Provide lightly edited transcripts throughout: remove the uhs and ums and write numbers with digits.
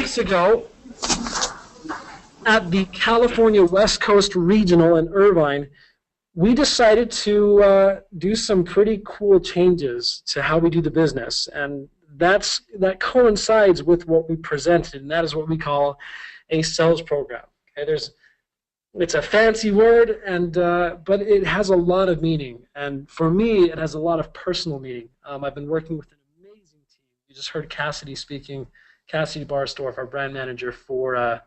weeks ago at the California West Coast Regional in Irvine, we decided to do some pretty cool changes to how we do the business. And that coincides with what we presented, and that is what we call a sales program. Okay, it's a fancy word, but it has a lot of meaning. And for me, it has a lot of personal meaning. I've been working with an amazing team. You just heard Cassidy speaking, Cassidy Barsdorf, our brand manager for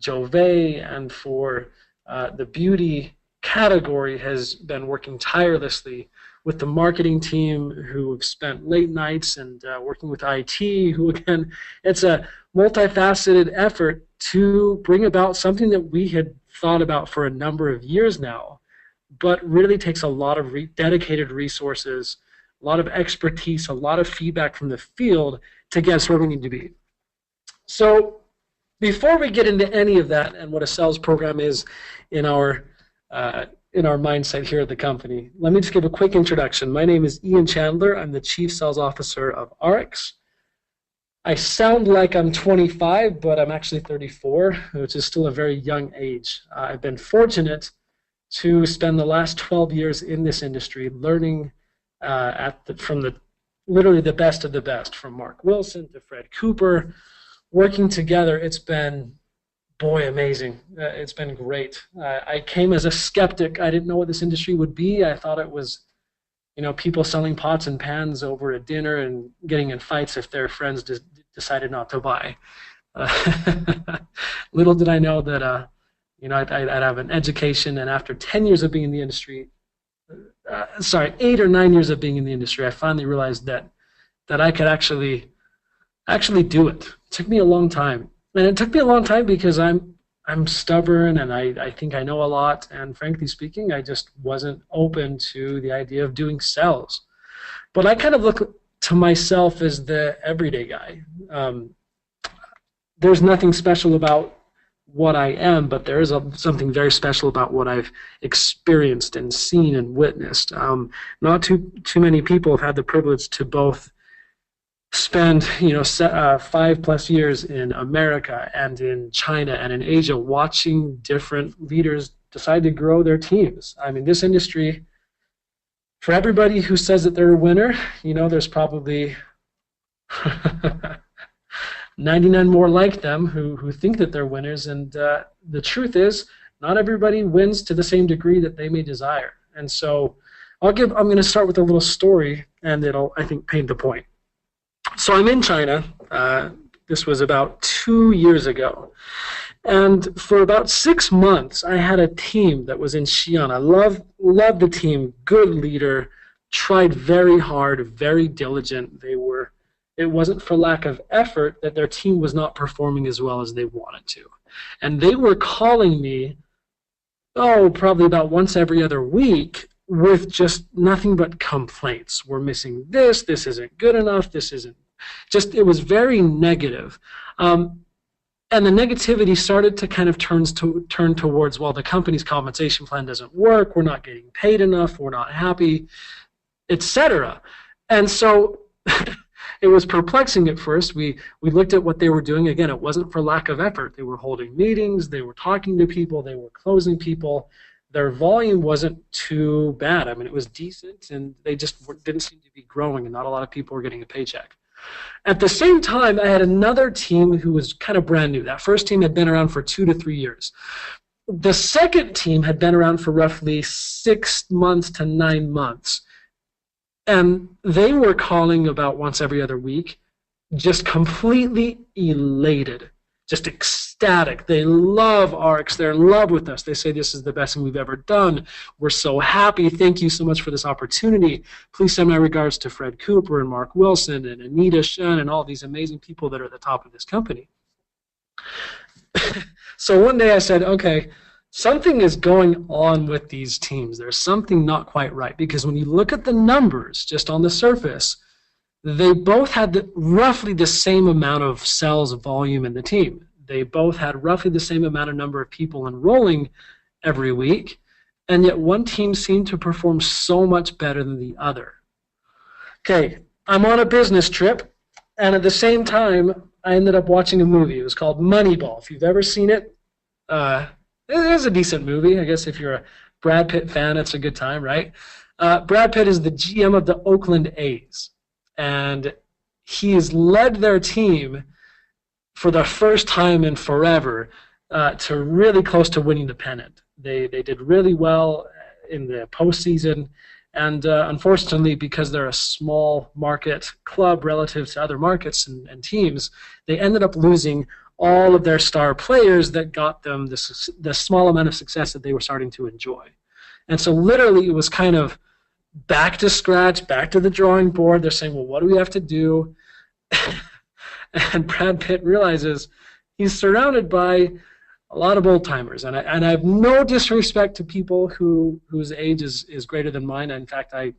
Jove and for the beauty category, has been working tirelessly with the marketing team, who have spent late nights and working with IT, who, again, it's a multifaceted effort to bring about something that we had thought about for a number of years now, but really takes a lot of dedicated resources, a lot of expertise, a lot of feedback from the field to get us where we need to be. So before we get into any of that and what a sales program is in our mindset here at the company, let me just give a quick introduction. My name is Ian Chandler. I'm the Chief Sales Officer of ARIIX. I sound like I'm 25, but I'm actually 34, which is still a very young age. I've been fortunate to spend the last 12 years in this industry learning from literally the best of the best, from Mark Wilson to Fred Cooper. Working together, it's been, boy, amazing. It's been great. I came as a skeptic. I didn't know what this industry would be. I thought it was, people selling pots and pans over a dinner and getting in fights if their friends decided not to buy. Little did I know that, I'd have an education, and after 10 years of being in the industry, 8 or 9 years of being in the industry, I finally realized that I could actually do it. It took me a long time. And it took me a long time because I'm stubborn, and I think I know a lot, and frankly speaking, I just wasn't open to the idea of doing sales. But I kind of look to myself as the everyday guy. There's nothing special about what I am, but there is something very special about what I've experienced and seen and witnessed. Not too many people have had the privilege to both spend 5+ years in America and in China and in Asia, watching different leaders decide to grow their teams. I mean, this industry, for everybody who says that they're a winner, there's probably 99 more like them who think that they're winners. And the truth is, not everybody wins to the same degree that they may desire. And so I'm going to start with a little story, and it'll, I think, paint the point. So I'm in China. This was about 2 years ago. And for about 6 months, I had a team that was in Xi'an. I loved the team, good leader, tried very hard, very diligent. It wasn't for lack of effort that their team was not performing as well as they wanted to. And they were calling me, probably about once every other week, with just nothing but complaints. We're missing this isn't good enough, this isn't, it was very negative. And the negativity started to kind of turn towards, well, the company's compensation plan doesn't work, we're not getting paid enough, we're not happy, etc. And so it was perplexing at first. We looked at what they were doing. Again, it wasn't for lack of effort. They were holding meetings, they were talking to people, they were closing people. Their volume wasn't too bad. I mean, it was decent, and they just didn't seem to be growing, and not a lot of people were getting a paycheck. At the same time, I had another team who was kind of brand new. That first team had been around for 2 to 3 years. The second team had been around for roughly 6 months to 9 months, and they were calling about once every other week, just completely elated, just ecstatic. They love ARIIX. They're in love with us. They say this is the best thing we've ever done. We're so happy. Thank you so much for this opportunity. Please send my regards to Fred Cooper and Mark Wilson and Anita Shen and all these amazing people that are at the top of this company. So one day I said, okay, something is going on with these teams. There's something not quite right, because when you look at the numbers just on the surface, they both had roughly the same amount of sales volume in the team. They both had roughly the same amount of number of people enrolling every week, and yet one team seemed to perform so much better than the other. Okay, I'm on a business trip, and at the same time, I ended up watching a movie. It was called Moneyball. If you've ever seen it, uh, it is a decent movie. I guess if you're a Brad Pitt fan, it's a good time, right? Brad Pitt is the GM of the Oakland A's, and he has led their team for the first time in forever to really close to winning the pennant. They did really well in the postseason, and unfortunately, because they're a small market club relative to other markets and teams, they ended up losing all of their star players that got them the small amount of success that they were starting to enjoy. And so literally it was kind of back to scratch, back to the drawing board. They're saying, well, what do we have to do? And Brad Pitt realizes he's surrounded by a lot of old timers, and I have no disrespect to people whose age is greater than mine. In fact, I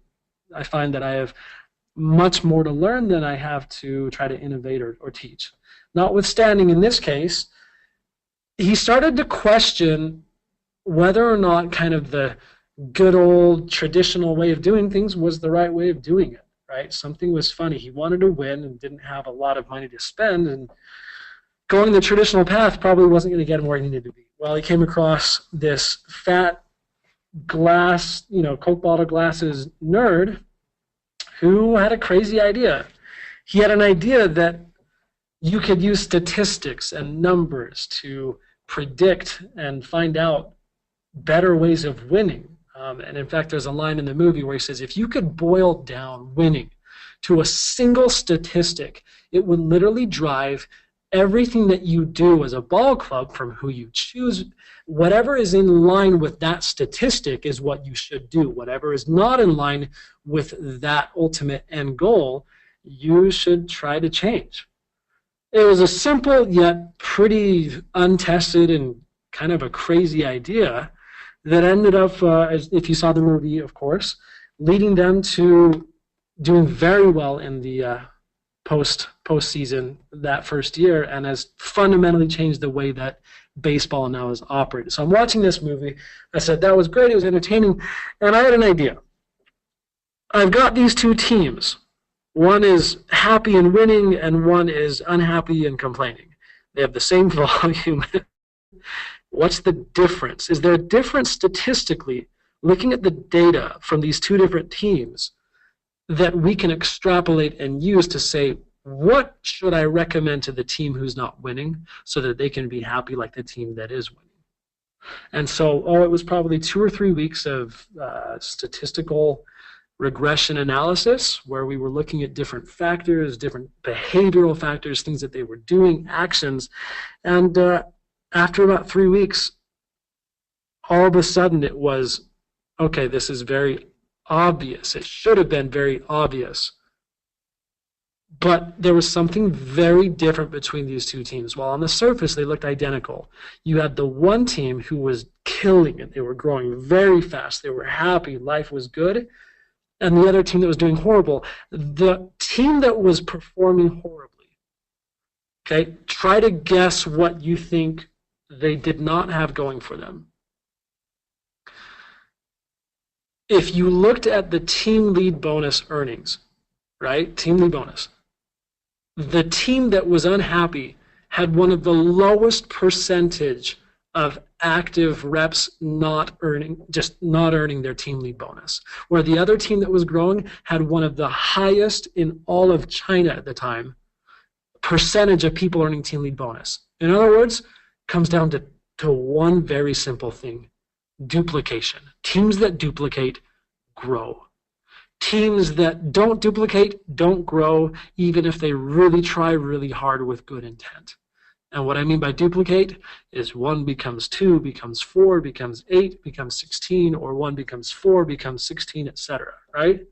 find that I have much more to learn than I have to try to innovate or teach. Notwithstanding, in this case, he started to question whether or not kind of the good old traditional way of doing things was the right way of doing it. Right? Something was funny. He wanted to win and didn't have a lot of money to spend, and going the traditional path probably wasn't going to get him where he needed to be. Well, he came across this fat glass, Coke bottle glasses nerd who had a crazy idea. He had an idea that you could use statistics and numbers to predict and find out better ways of winning. And in fact, there's a line in the movie where he says, if you could boil down winning to a single statistic, it would literally drive everything that you do as a ball club, from who you choose. Whatever is in line with that statistic is what you should do. Whatever is not in line with that ultimate end goal, you should try to change. It was a simple yet pretty untested and kind of a crazy idea that ended up, as if you saw the movie, of course, leading them to doing very well in the postseason that first year, and has fundamentally changed the way that baseball now is operated. So I'm watching this movie. I said, that was great. It was entertaining. And I had an idea. I've got these two teams. One is happy and winning, and one is unhappy and complaining. They have the same volume. What's the difference? Is there a difference statistically, looking at the data from these two different teams, that we can extrapolate and use to say, what should I recommend to the team who's not winning so that they can be happy like the team that is winning? And so, it was probably 2 or 3 weeks of statistical regression analysis where we were looking at different factors, different behavioral factors, things that they were doing, actions. And after about 3 weeks, all of a sudden it was, okay, this is very obvious. It should have been very obvious. But there was something very different between these two teams. While on the surface they looked identical, you had the one team who was killing it. They were growing very fast. They were happy. Life was good. And the other team that was doing horrible. The team that was performing horribly, okay, try to guess what you think they did not have going for them. If you looked at the team lead bonus earnings, right, team lead bonus, the team that was unhappy had one of the lowest percentage of active reps not earning their team lead bonus, where the other team that was growing had one of the highest in all of China at the time percentage of people earning team lead bonus. In other words, comes down to one very simple thing: duplication. Teams that duplicate grow. Teams that don't duplicate don't grow, even if they really try really hard with good intent. And what I mean by duplicate is 1 becomes 2, becomes 4, becomes 8, becomes 16, or 1 becomes 4, becomes 16, etc. Right?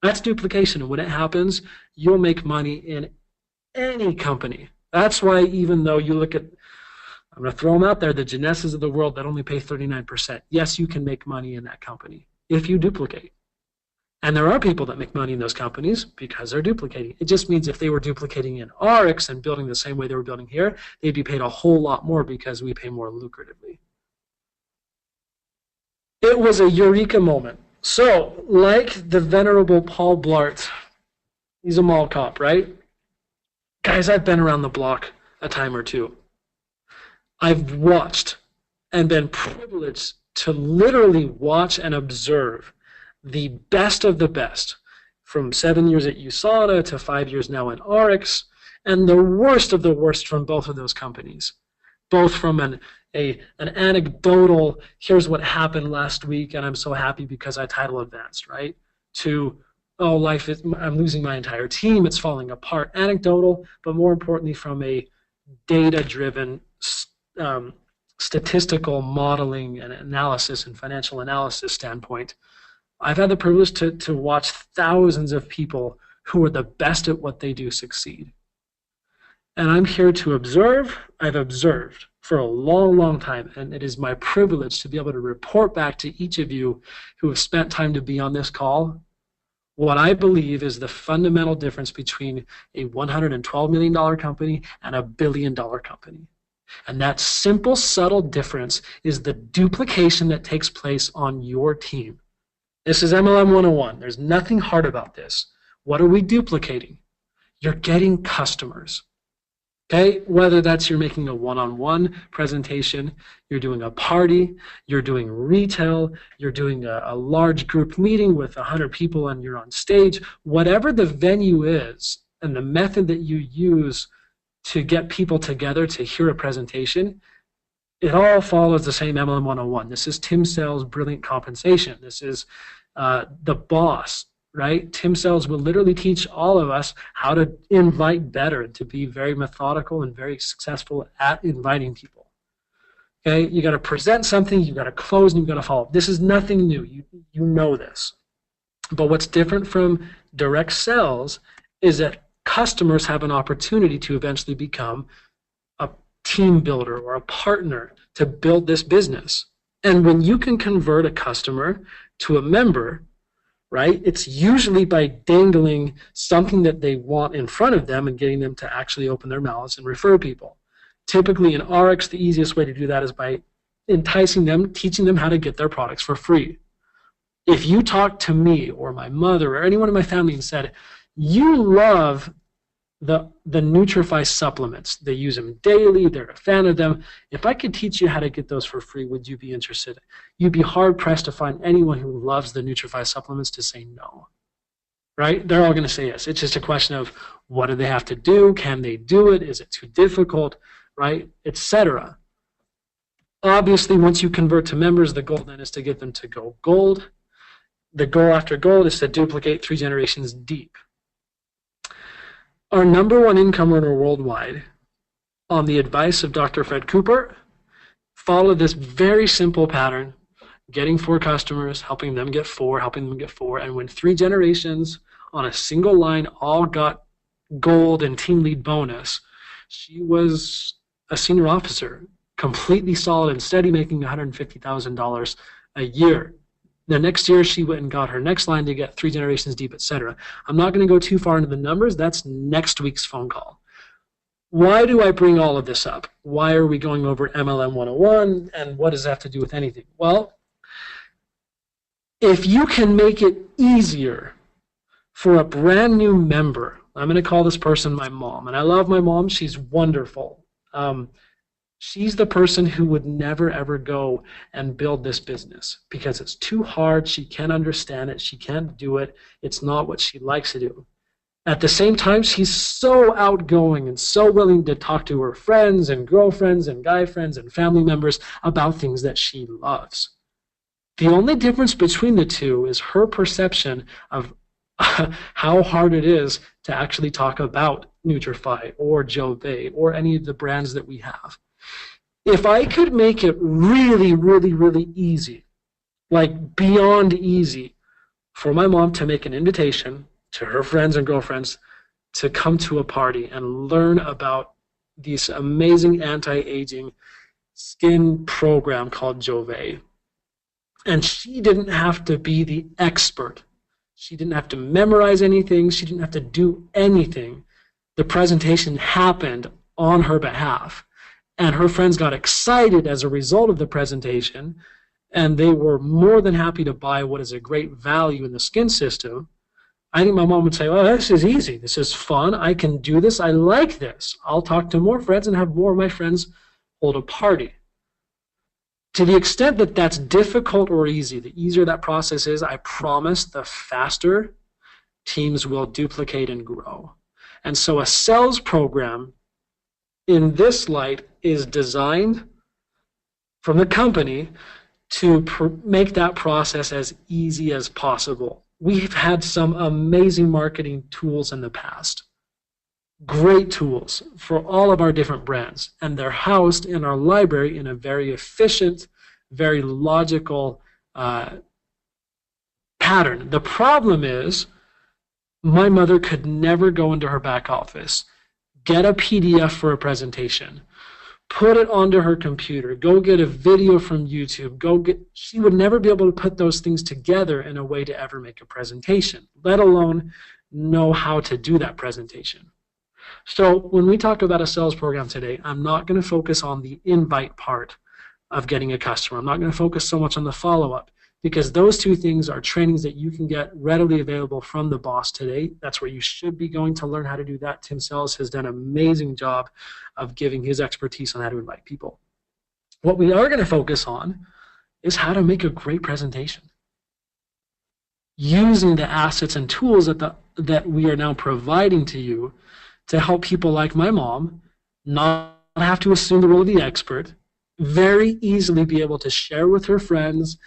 That's duplication. And when it happens, you'll make money in any company. That's why, even though you look at, I'm going to throw them out there, the Genesses of the world that only pay 39%. Yes, you can make money in that company if you duplicate. And there are people that make money in those companies because they're duplicating. It just means if they were duplicating in ARIIX and building the same way they were building here, they'd be paid a whole lot more because we pay more lucratively. It was a eureka moment. So, like the venerable Paul Blart, he's a mall cop, right? Guys, I've been around the block a time or two. I've watched and been privileged to literally watch and observe the best of the best, from 7 years at USADA to 5 years now in ARIIX, and the worst of the worst from both of those companies. Both from an anecdotal, here's what happened last week and I'm so happy because I title advanced, right? To, oh, I'm losing my entire team, it's falling apart. Anecdotal, but more importantly from a data-driven statistical modeling and analysis and financial analysis standpoint. I've had the privilege to watch thousands of people who are the best at what they do succeed. And I'm here to observe. I've observed for a long, long time, and it is my privilege to be able to report back to each of you who have spent time to be on this call what I believe is the fundamental difference between a $112 million company and a $1 billion company. And that simple, subtle difference is the duplication that takes place on your team. This is MLM 101. There's nothing hard about this. What are we duplicating? You're getting customers. Okay, whether that's you're making a one-on-one presentation, you're doing a party, you're doing retail, you're doing a large group meeting with 100 people and you're on stage, whatever the venue is and the method that you use to get people together to hear a presentation, it all follows the same MLM 101. This is Tim Sales' brilliant compensation. This is the boss. Right? Tim Sells will literally teach all of us how to invite better, to be very methodical and very successful at inviting people. Okay? You got to present something, you got to close, and you got to follow up. This is nothing new. You know this. But what's different from direct sales is that customers have an opportunity to eventually become a team builder or a partner to build this business. And when you can convert a customer to a member, right? It's usually by dangling something that they want in front of them and getting them to actually open their mouths and refer people. Typically in ARIIX, the easiest way to do that is by enticing them, teaching them how to get their products for free. If you talk to me or my mother or anyone in my family and said, you love the Nutrify supplements, they use them daily, they're a fan of them, if I could teach you how to get those for free, would you be interested? You'd be hard-pressed to find anyone who loves the Nutrify supplements to say no, right? They're all going to say yes. It's just a question of what do they have to do? Can they do it? Is it too difficult, right? Etc. Obviously, once you convert to members, the goal then is to get them to go gold. The goal after gold is to duplicate 3 generations deep. Our #1 income earner worldwide, on the advice of Dr. Fred Cooper, followed this very simple pattern, getting 4 customers, helping them get 4, and when 3 generations on a single line all got gold and team lead bonus, she was a senior officer, completely solid and steady, making $150,000 a year. The next year, she went and got her next line to get 3 generations deep, etc. I'm not going to go too far into the numbers. That's next week's phone call. Why do I bring all of this up? Why are we going over MLM 101, and what does that have to do with anything? Well, if you can make it easier for a brand new member, I'm going to call this person my mom, and I love my mom. She's wonderful. She's the person who would never, ever go and build this business because it's too hard. She can't understand it. She can't do it. It's not what she likes to do. At the same time, she's so outgoing and so willing to talk to her friends and girlfriends and guy friends and family members about things that she loves. The only difference between the two is her perception of how hard it is to actually talk about Nutrify or Jove or any of the brands that we have. If I could make it really, really, really easy, like beyond easy, for my mom to make an invitation to her friends and girlfriends to come to a party and learn about this amazing anti-aging skin program called Jove, and she didn't have to be the expert. She didn't have to memorize anything. She didn't have to do anything. The presentation happened on her behalf. And her friends got excited as a result of the presentation, and they were more than happy to buy what is a great value in the skin system. I think my mom would say, "Oh, this is easy. This is fun. I can do this. I like this. I'll talk to more friends and have more of my friends hold a party." To the extent that that's difficult or easy, the easier that process is, I promise the faster teams will duplicate and grow. And so a sales program in this light is designed from the company to make that process as easy as possible. We've had some amazing marketing tools in the past, great tools for all of our different brands, and they're housed in our library in a very efficient, very logical pattern. The problem is my mother could never go into her back office, get a PDF for a presentation, put it onto her computer, go get a video from YouTube, she would never be able to put those things together in a way to ever make a presentation, let alone know how to do that presentation. So when we talk about a sales program today, I'm not going to focus on the invite part of getting a customer. I'm not going to focus so much on the follow-up, because those two things are trainings that you can get readily available from the boss today. That's where you should be going to learn how to do that. Tim Sells has done an amazing job of giving his expertise on how to invite people. What we are going to focus on is how to make a great presentation using the assets and tools that we are now providing to you to help people like my mom not have to assume the role of the expert, very easily be able to share with her friends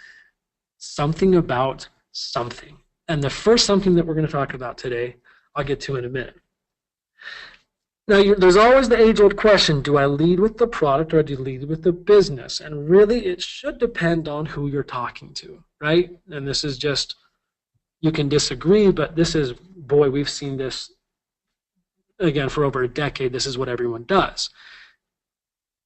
something about something. And the first something that we're going to talk about today, I'll get to in a minute. Now, there's always the age-old question, do I lead with the product or do I lead with the business? And really, it should depend on who you're talking to, right? And this is just, you can disagree, but this is, boy, we've seen this, again, for over a decade. This is what everyone does.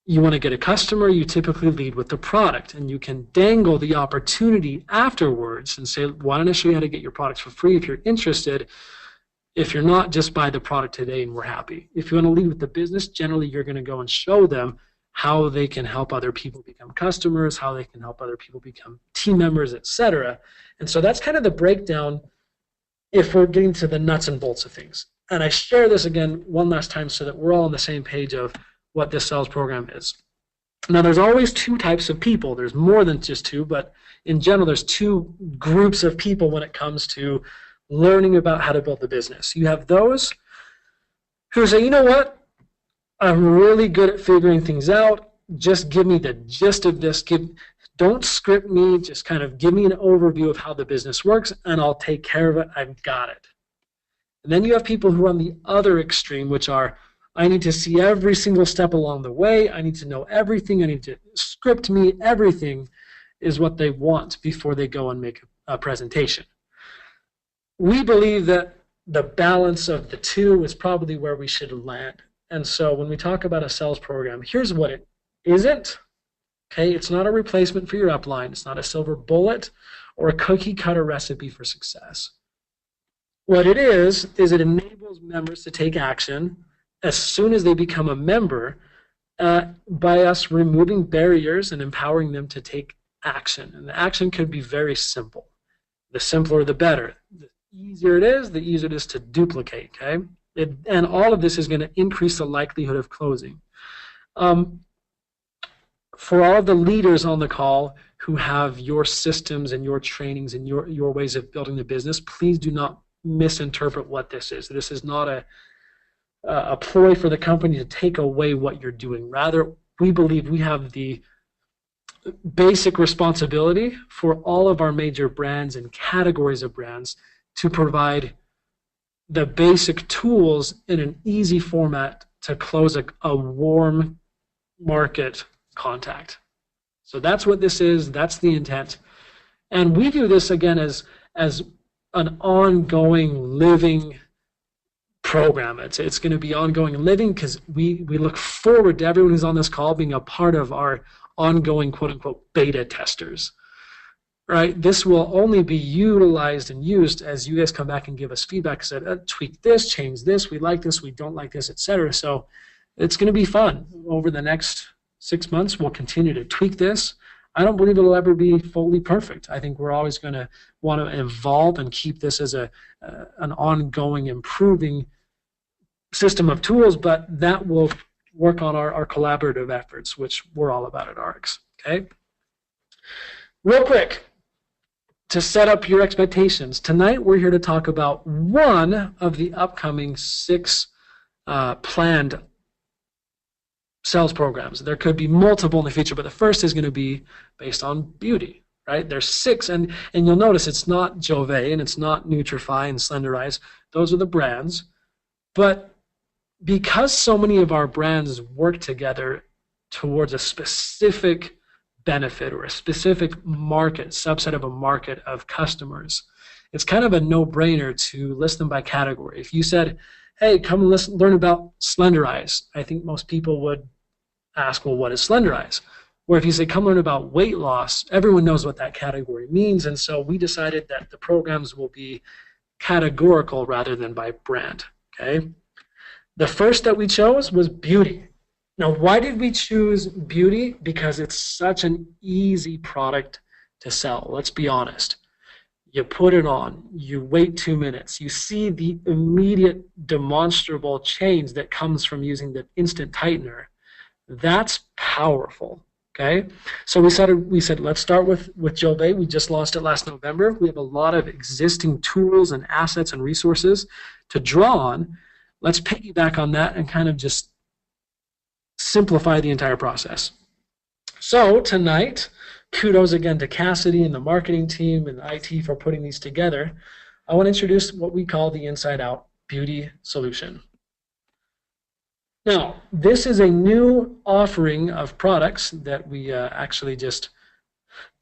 You want to get a customer, you typically lead with the product, and you can dangle the opportunity afterwards and say, why don't I show you how to get your products for free if you're interested? If you're not, just buy the product today and we're happy. If you want to lead with the business, generally you're going to go and show them how they can help other people become customers, how they can help other people become team members, etc. And so that's kind of the breakdown if we're getting to the nuts and bolts of things. And I share this again one last time so that we're all on the same page of what this sales program is. Now, there's always two types of people. There's more than just two, but in general, there's two groups of people when it comes to learning about how to build the business. You have those who say, you know what, I'm really good at figuring things out. Just give me the gist of this. Don't script me. Just kind of give me an overview of how the business works, and I'll take care of it. I've got it. And then you have people who are on the other extreme, which are, I need to see every single step along the way. I need to know everything. I need to script me. Everything is what they want before they go and make a presentation. We believe that the balance of the two is probably where we should land. And so when we talk about a sales program, here's what it isn't. Okay, it's not a replacement for your upline. It's not a silver bullet or a cookie cutter recipe for success. What it is it enables members to take action as soon as they become a member by us removing barriers and empowering them to take action. And the action could be very simple. The simpler, the better. The easier it is, the easier it is to duplicate, okay? And all of this is going to increase the likelihood of closing. For all of the leaders on the call who have your systems and your trainings and your ways of building the business, please do not misinterpret what this is. This is not a ploy for the company to take away what you're doing. Rather, we believe we have the basic responsibility for all of our major brands and categories of brands to provide the basic tools in an easy format to close a warm market contact. So that's what this is. That's the intent. And we do this, again, as an ongoing living program. It's going to be ongoing and living because we look forward to everyone who's on this call being a part of our ongoing quote-unquote beta testers. Right? This will only be utilized and used as you guys come back and give us feedback, said, tweak this, change this, we like this, we don't like this, etc. So it's going to be fun. Over the next 6 months, we'll continue to tweak this. I don't believe it'll ever be fully perfect. I think we're always going to want to evolve and keep this as an ongoing, improving system of tools, but that will work on our collaborative efforts, which we're all about at ARIIX. Okay? Real quick, to set up your expectations, tonight we're here to talk about one of the upcoming 6 planned sales programs. There could be multiple in the future, but the first is going to be based on beauty, right? There's 6, and you'll notice it's not Jove and it's not Nutrify and Slenderize. Those are the brands. But because so many of our brands work together towards a specific benefit or a specific market, subset of a market of customers, it's kind of a no-brainer to list them by category. If you said, hey, come and learn about Slenderize, I think most people would ask, well, what is Slenderize? Or if you say, come learn about weight loss, everyone knows what that category means. And so we decided that the programs will be categorical rather than by brand. Okay. The first that we chose was beauty. Now, why did we choose beauty? Because it's such an easy product to sell. Let's be honest. You put it on, you wait 2 minutes, you see the immediate demonstrable change that comes from using the instant tightener. That's powerful. Okay, so we said let's start with Jove. We just launched it last November. We have a lot of existing tools and assets and resources to draw on. Let's piggyback on that and kind of just simplify the entire process. So tonight, kudos again to Cassidy and the marketing team and IT for putting these together. I want to introduce what we call the Inside Out Beauty Solution. Now, this is a new offering of products that we actually just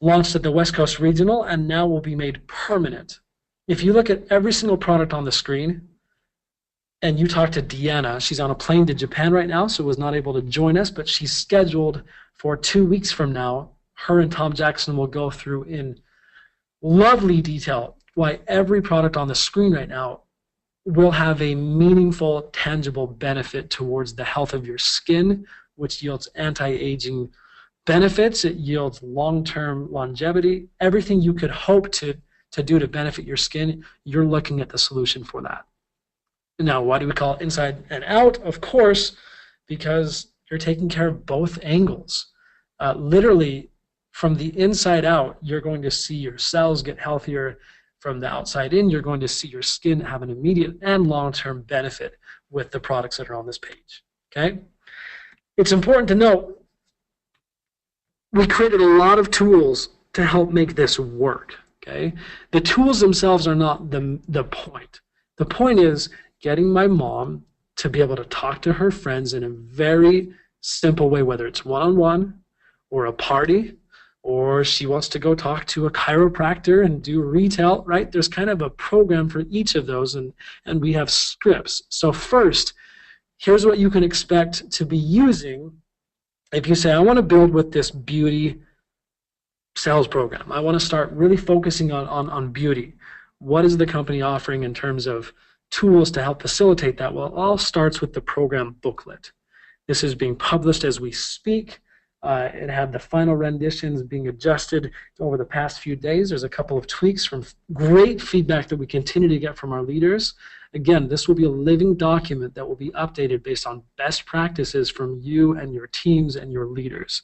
launched at the West Coast Regional and now will be made permanent. If you look at every single product on the screen and you talk to Deanna, she's on a plane to Japan right now, so was not able to join us, but she's scheduled for 2 weeks from now. Her and Tom Jackson will go through in lovely detail why every product on the screen right now will have a meaningful, tangible benefit towards the health of your skin, which yields anti-aging benefits. It yields long-term longevity. Everything you could hope to do to benefit your skin, you're looking at the solution for that. Now, why do we call it inside and out? Of course, because you're taking care of both angles. Literally, from the inside out, you're going to see your cells get healthier. From the outside in, you're going to see your skin have an immediate and long-term benefit with the products that are on this page. Okay? It's important to note we created a lot of tools to help make this work. Okay? The tools themselves are not the point. The point is getting my mom to be able to talk to her friends in a very simple way, whether it's one-on-one or a party, or she wants to go talk to a chiropractor and do retail, right? There's kind of a program for each of those, and we have scripts. So first, here's what you can expect to be using if you say, I want to build with this beauty sales program. I want to start really focusing on beauty. What is the company offering in terms of tools to help facilitate that? Well, it all starts with the program booklet. This is being published as we speak. It had the final renditions being adjusted over the past few days. There's a couple of tweaks from great feedback that we continue to get from our leaders. Again, this will be a living document that will be updated based on best practices from you and your teams and your leaders.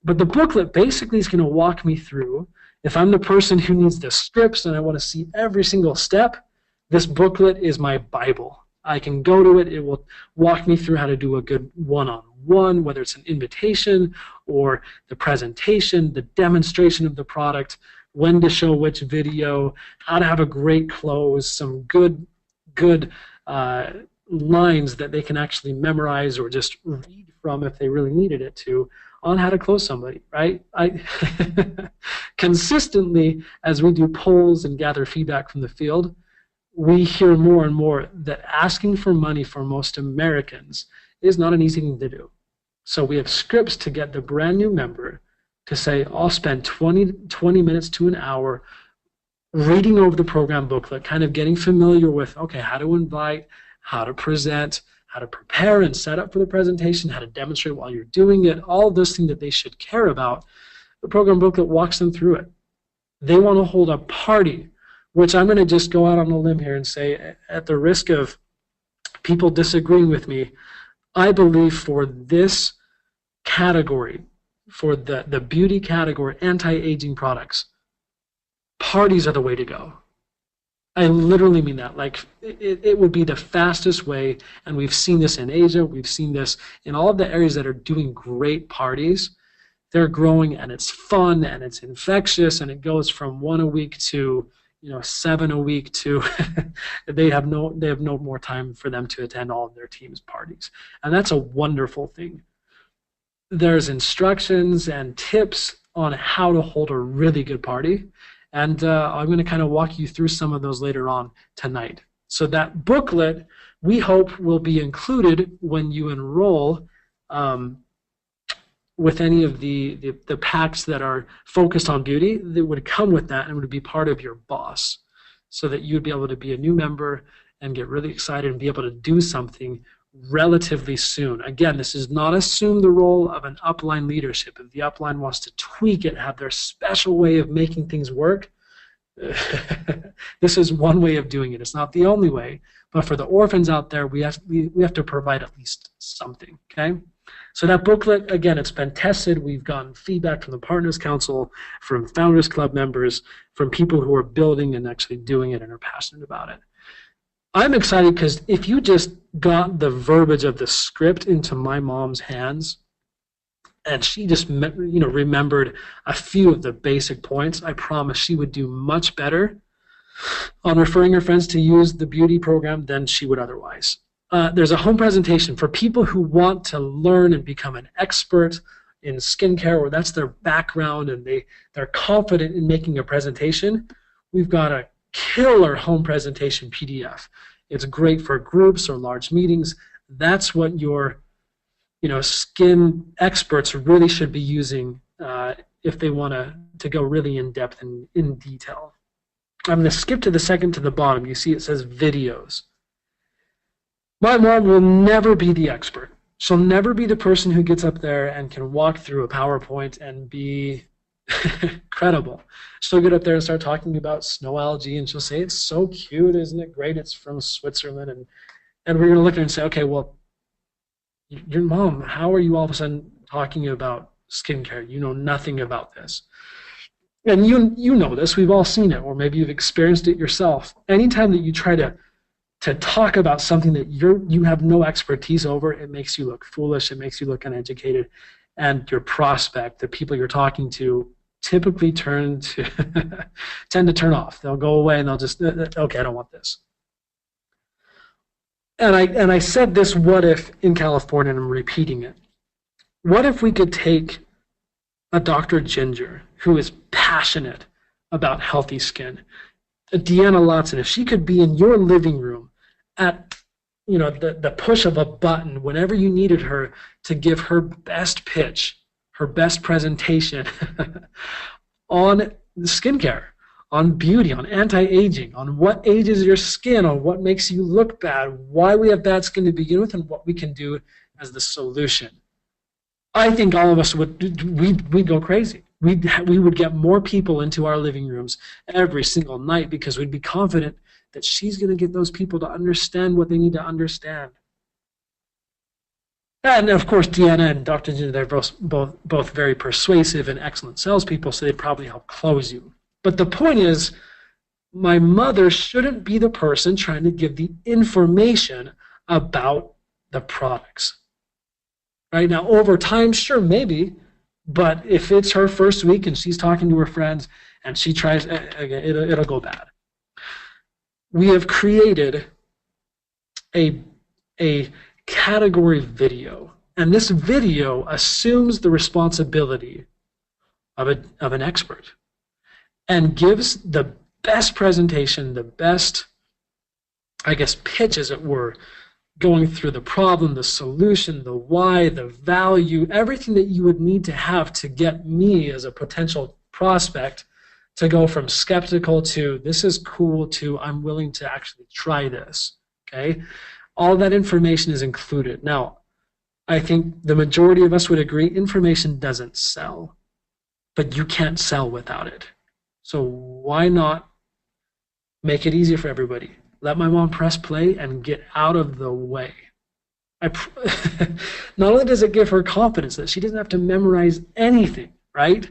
But the booklet basically is going to walk me through, if I'm the person who needs the scripts and I want to see every single step, this booklet is my Bible. I can go to it. It will walk me through how to do a good one-on-one, whether it's an invitation or the presentation, the demonstration of the product, when to show which video, how to have a great close, some good lines that they can actually memorize or just read from if they really needed it to, on how to close somebody, right? Consistently, as we do polls and gather feedback from the field, we hear more and more that asking for money for most Americans is not an easy thing to do. So we have scripts to get the brand new member to say, I'll spend 20 minutes to an hour reading over the program booklet, kind of getting familiar with, okay, how to invite, how to present, how to prepare and set up for the presentation, how to demonstrate while you're doing it, all those things that they should care about. The program booklet walks them through it. They want to hold a party, which I'm going to just go out on a limb here and say, at the risk of people disagreeing with me, I believe for this category, for the beauty category, anti-aging products, parties are the way to go. I literally mean that. Like, it would be the fastest way, and we've seen this in Asia, we've seen this in all of the areas that are doing great parties. They're growing, and it's fun, and it's infectious, and it goes from 1 a week to 7 a week to they have no more time for them to attend all of their team's parties, and that's a wonderful thing. There's instructions and tips on how to hold a really good party, and I'm going to kind of walk you through some of those later on tonight. So that booklet, we hope, will be included when you enroll with any of the packs that are focused on beauty. That would come with that and would be part of your boss, so that you'd be able to be a new member and get really excited and be able to do something relatively soon. Again, this does not assume the role of an upline leadership. If the upline wants to tweak it, have their special way of making things work, this is one way of doing it. It's not the only way, but for the orphans out there, we have to provide at least something, okay? So that booklet, again, it's been tested. We've gotten feedback from the Partners Council, from Founders Club members, from people who are building and actually doing it and are passionate about it. I'm excited because if you just got the verbiage of the script into my mom's hands, and she just remembered a few of the basic points, I promise she would do much better on referring her friends to use the beauty program than she would otherwise. There's a home presentation for people who want to learn and become an expert in skincare, or that's their background and they're confident in making a presentation. We've got a killer home presentation PDF. It's great for groups or large meetings. That's what your skin experts really should be using if they want to go really in depth and in detail. I'm going to skip to the second to the bottom. You see it says videos. My mom will never be the expert. She'll never be the person who gets up there and can walk through a PowerPoint and be credible. She'll get up there and start talking about snow algae, and she'll say, it's so cute, isn't it great? It's from Switzerland. And we're going to look at her and say, okay, well, your mom, how are you all of a sudden talking about skincare? You know nothing about this. And you know this. We've all seen it, or maybe you've experienced it yourself. Anytime that you try to talk about something that you have no expertise over, it makes you look foolish, it makes you look uneducated, and your prospect, the people you're talking to, typically tend to turn off. They'll go away and they'll just, okay, I don't want this. And I said this what if in California, and I'm repeating it. What if we could take a Dr. Ginger who is passionate about healthy skin, Deanna Lotson, if she could be in your living room at the push of a button whenever you needed her to give her best pitch, her best presentation on skincare, on beauty, on anti-aging, on what ages your skin, on what makes you look bad, why we have bad skin to begin with, and what we can do as the solution. I think all of us we'd go crazy. We would get more people into our living rooms every single night because we'd be confident that she's going to get those people to understand what they need to understand. And of course, Deanna and Dr. Ginger, they're both very persuasive and excellent salespeople, so they'd probably help close you. But the point is, my mother shouldn't be the person trying to give the information about the products. Right now, over time, sure, maybe, but if it's her first week and she's talking to her friends and she tries, it'll go bad. We have created a category video, and this video assumes the responsibility of an expert and gives the best presentation, the best, I guess, pitch, as it were, going through the problem, the solution, the why, the value, everything that you would need to have to get me as a potential prospect to go from skeptical to this is cool to I'm willing to actually try this, okay? All that information is included. Now, I think the majority of us would agree information doesn't sell. but you can't sell without it. So why not make it easy for everybody? Let my mom press play and get out of the way. Not only does it give her confidence that she doesn't have to memorize anything, right?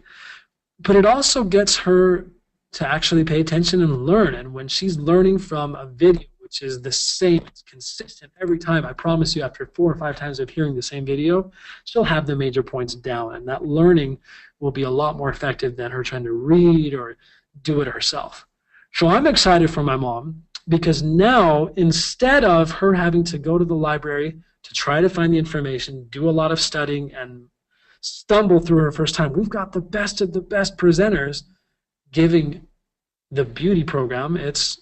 But it also gets her to actually pay attention and learn. And when she's learning from a video, which is the same, it's consistent every time, I promise you, after 4 or 5 times of hearing the same video, she'll have the major points down. And that learning will be a lot more effective than her trying to read or do it herself. So I'm excited for my mom, because now, instead of her having to go to the library to try to find the information, do a lot of studying, and stumble through her first time, we've got the best of the best presenters giving the beauty program its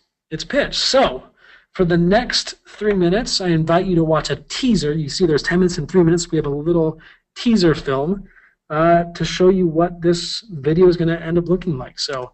pitch. So for the next 3 minutes, I invite you to watch a teaser. You see there's 10 minutes and 3 minutes. We have a little teaser film to show you what this video is going to end up looking like. So.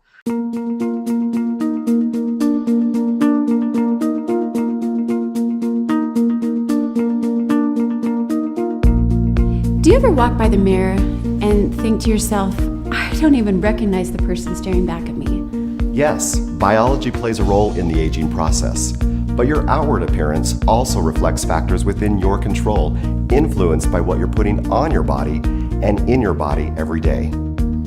Do you ever walk by the mirror and think to yourself, I don't even recognize the person staring back at me? Yes, biology plays a role in the aging process, but your outward appearance also reflects factors within your control, influenced by what you're putting on your body and in your body every day.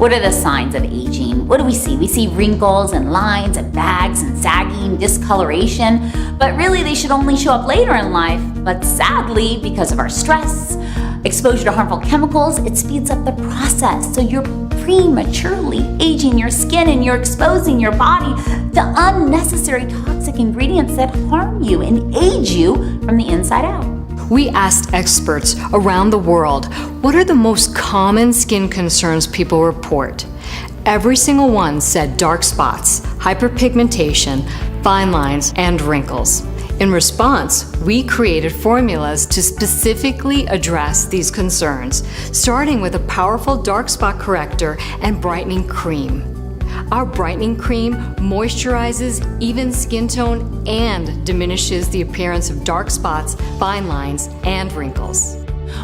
What are the signs of aging? What do we see? We see wrinkles and lines and bags and sagging, discoloration, but really they should only show up later in life. But sadly, because of our stress, exposure to harmful chemicals, it speeds up the process. So you're prematurely aging your skin and you're exposing your body to unnecessary toxic ingredients that harm you and age you from the inside out. We asked experts around the world, what are the most common skin concerns people report? Every single one said dark spots, hyperpigmentation, fine lines, and wrinkles. In response, we created formulas to specifically address these concerns, starting with a powerful dark spot corrector and brightening cream. Our brightening cream moisturizes even skin tone and diminishes the appearance of dark spots, fine lines, and wrinkles.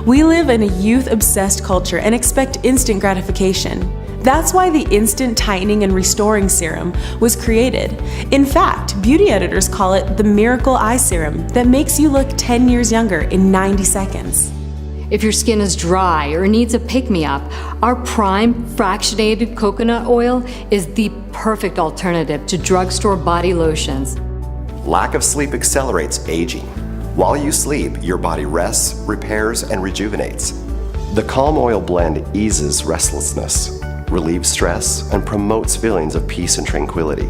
We live in a youth-obsessed culture and expect instant gratification. That's why the Instant Tightening and Restoring Serum was created. In fact, beauty editors call it the Miracle Eye Serum that makes you look 10 years younger in 90 seconds. If your skin is dry or needs a pick-me-up, our Prime Fractionated Coconut Oil is the perfect alternative to drugstore body lotions. Lack of sleep accelerates aging. While you sleep, your body rests, repairs, and rejuvenates. The Calm Oil blend eases restlessness, relieves stress, and promotes feelings of peace and tranquility.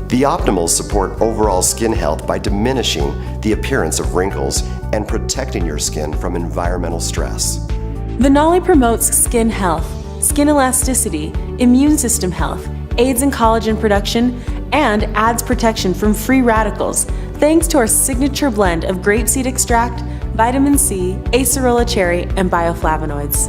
The Optimals support overall skin health by diminishing the appearance of wrinkles and protecting your skin from environmental stress. The Nolly promotes skin health, skin elasticity, immune system health, aids in collagen production, and adds protection from free radicals thanks to our signature blend of grapeseed extract, vitamin C, acerola cherry, and bioflavonoids.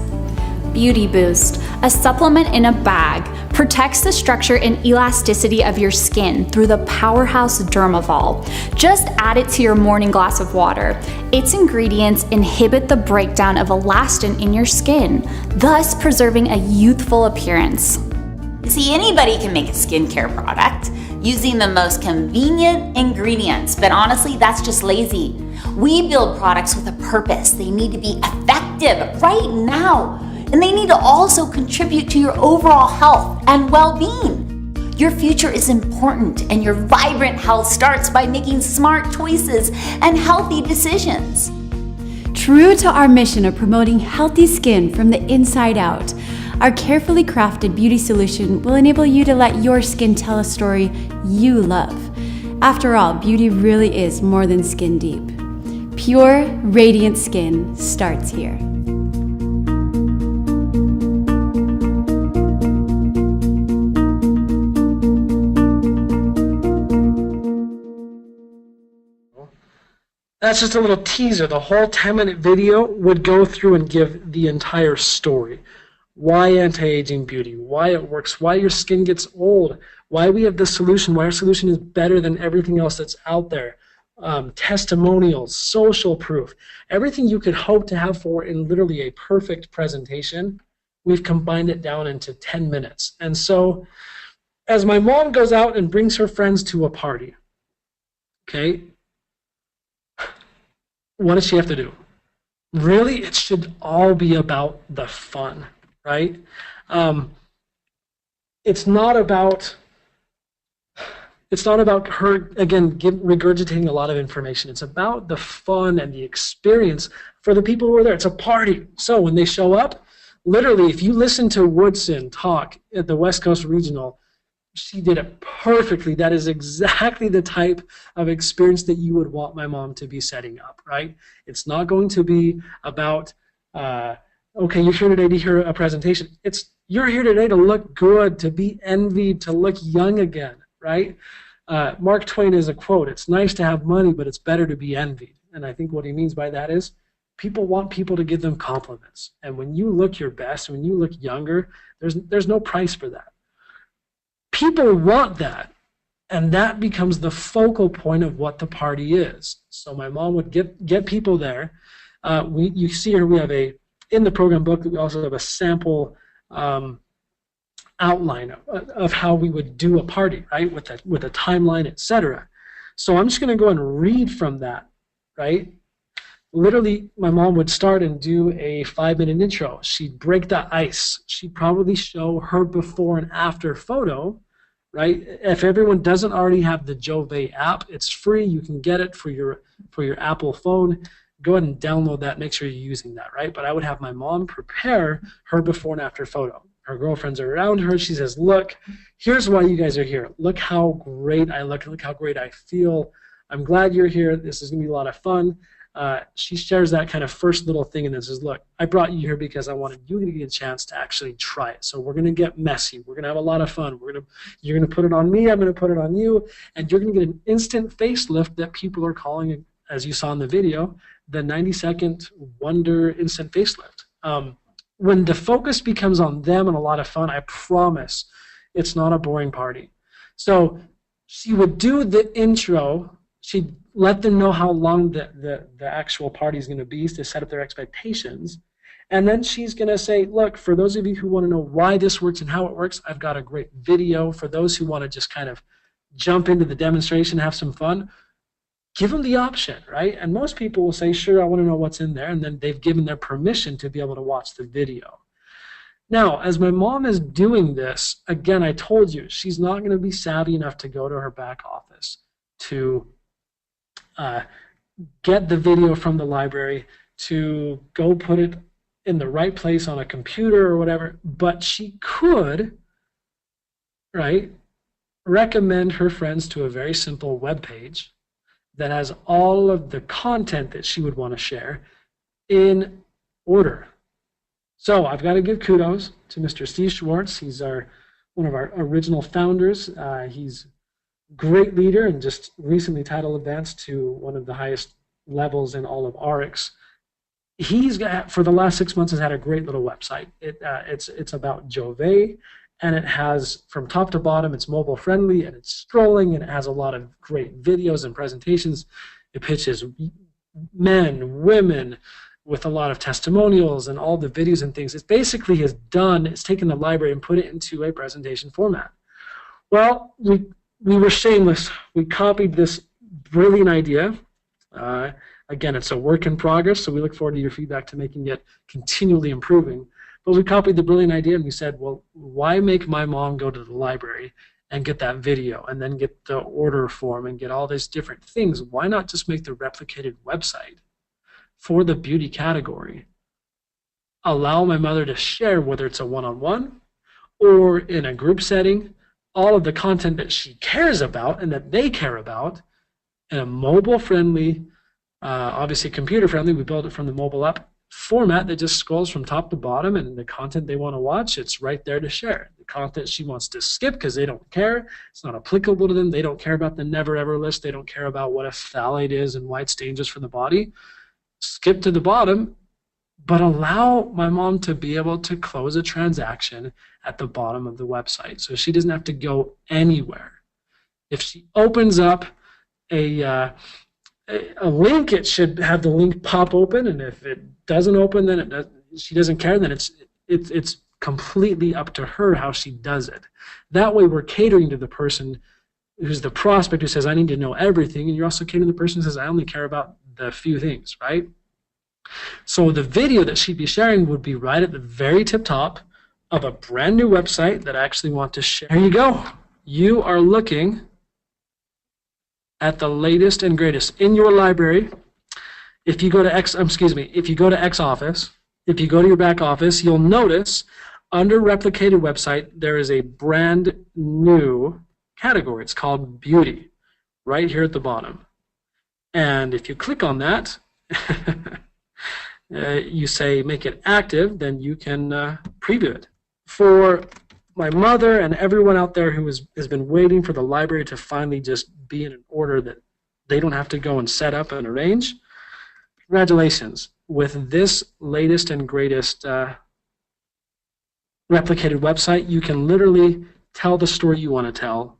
Beauty Boost, a supplement in a bag, protects the structure and elasticity of your skin through the powerhouse Dermavol. Just add it to your morning glass of water. Its ingredients inhibit the breakdown of elastin in your skin, thus preserving a youthful appearance. See, anybody can make a skincare product using the most convenient ingredients, but honestly, that's just lazy. We build products with a purpose. They need to be effective right now. And they need to also contribute to your overall health and well-being. Your future is important, and your vibrant health starts by making smart choices and healthy decisions. True to our mission of promoting healthy skin from the inside out, our carefully crafted beauty solution will enable you to let your skin tell a story you love. After all, beauty really is more than skin deep. Pure, radiant skin starts here. That's just a little teaser. The whole 10-minute video would go through and give the entire story. Why anti-aging beauty, why it works, why your skin gets old, why we have the solution, why our solution is better than everything else that's out there. Testimonials, social proof, everything you could hope to have for in literally a perfect presentation we've combined it down into 10 minutes. And so as my mom goes out and brings her friends to a party, okay, what does she have to do? Really, it should all be about the fun, right? It's not about her, again, regurgitating a lot of information. It's about the fun and the experience for the people who are there. It's a party. So when they show up, literally, if you listen to Woodson talk at the West Coast Regional, she did it perfectly. That is exactly the type of experience that you would want my mom to be setting up, right? It's not going to be about, okay, you're here today to hear a presentation. You're here today to look good, to be envied, to look young again, right? Mark Twain is a quote, it's nice to have money, but it's better to be envied. And I think what he means by that is people want people to give them compliments. And when you look your best, when you look younger, there's no price for that. People want that, and that becomes the focal point of what the party is. So my mom would get people there. You see here we have in the program book, we also have a sample outline of how we would do a party, right, with a timeline, etc. So I'm just going to go and read from that, right? Literally, my mom would start and do a 5-minute intro. She'd break the ice. She'd probably show her before and after photo, right? If everyone doesn't already have the Jove app, it's free. You can get it for your Apple phone. Go ahead and download that. Make sure you're using that, right? But I would have my mom prepare her before and after photo. Her girlfriends are around her. She says, look, here's why you guys are here. Look how great I look. Look how great I feel. I'm glad you're here. This is going to be a lot of fun. She shares that kind of first little thing and then says, look, I brought you here because I wanted you to get a chance to actually try it. So we're going to get messy. We're going to have a lot of fun. You're going to put it on me. I'm going to put it on you. And you're going to get an instant facelift that people are calling, as you saw in the video, the 90-second wonder instant facelift. When the focus becomes on them and a lot of fun, I promise it's not a boring party. So she would do the intro. She'd let them know how long the actual party is going to be to set up their expectations. And then she's going to say, look, for those of you who want to know why this works and how it works, I've got a great video. For those who want to just kind of jump into the demonstration, have some fun, give them the option, right? And most people will say, sure, I want to know what's in there. And then they've given their permission to be able to watch the video. Now, as my mom is doing this, again, I told you, she's not going to be savvy enough to go to her back office to get the video from the library, to go put it in the right place on a computer or whatever, but she could, right, recommend her friends to a very simple web page that has all of the content that she would want to share in order. So I've got to give kudos to Mr. Steve Schwartz. He's one of our original founders. He's great leader and just recently title advanced to one of the highest levels in all of ARIIX. He's got, for the last 6 months, has had a great little website. It's about Jove, and it has, from top to bottom, it's mobile friendly and it's scrolling, and it has a lot of great videos and presentations. It pitches men, women, with a lot of testimonials and all the videos and things. It basically it's taken the library and put it into a presentation format. Well, we were shameless. We copied this brilliant idea. Again, it's a work in progress, so we look forward to your feedback to making it continually improving. But we copied the brilliant idea and we said, well, why make my mom go to the library and get that video and then get the order form and get all these different things? Why not just make the replicated website for the beauty category? Allow my mother to share, whether it's a one-on-one or in a group setting, all of the content that she cares about and that they care about in a mobile-friendly, obviously computer-friendly, we built it from the mobile app format that just scrolls from top to bottom, and the content they want to watch, it's right there to share. The content she wants to skip because they don't care, it's not applicable to them, they don't care about the never-ever list, they don't care about what a phthalate is and why it's dangerous for the body, skip to the bottom, but allow my mom to be able to close a transaction at the bottom of the website so she doesn't have to go anywhere. If she opens up a link, it should have the link pop open, and if it doesn't open, then she doesn't care, then it's completely up to her how she does it. That way we're catering to the person who's the prospect who says, I need to know everything, and you're also catering to the person who says, I only care about the few things, right? So the video that she'd be sharing would be right at the very tip top of a brand new website that I actually want to share. There you go. You are looking at the latest and greatest in your library. If you go to if you go to X Office, if you go to your back office, you'll notice under replicated website, there is a brand new category. It's called beauty, right here at the bottom. And if you click on that, you say make it active, then you can preview it. For my mother and everyone out there who has been waiting for the library to finally just be in an order that they don't have to go and set up and arrange, congratulations. With this latest and greatest replicated website, you can literally tell the story you want to tell,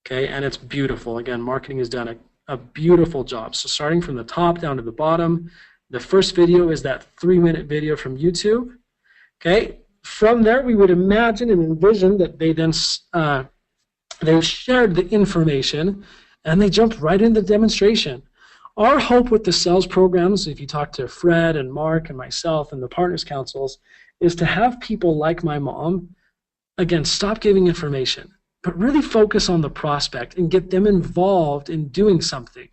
okay? And it's beautiful. Again, marketing has done a beautiful job. So starting from the top down to the bottom, the first video is that 3-minute video from YouTube, okay? From there, we would imagine and envision that they then they shared the information and they jumped right into the demonstration. Our hope with the sales programs, if you talk to Fred and Mark and myself and the Partners Councils, is to have people like my mom, again, stop giving information, but really focus on the prospect and get them involved in doing something.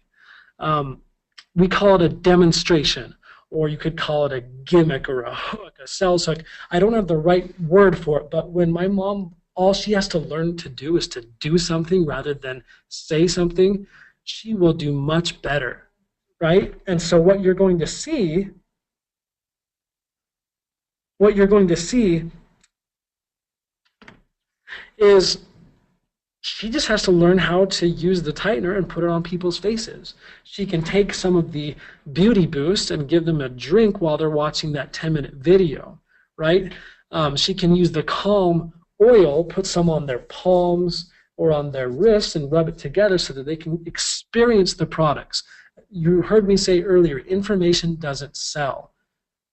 We call it a demonstration, or you could call it a gimmick or a hook, a sales hook. I don't have the right word for it, but when my mom, all she has to learn to do is to do something rather than say something, she will do much better, right? And so what you're going to see is she just has to learn how to use the tightener and put it on people's faces. She can take some of the beauty boost and give them a drink while they're watching that 10-minute video, right? She can use the calm oil, put some on their palms or on their wrists and rub it together so that they can experience the products. You heard me say earlier, information doesn't sell.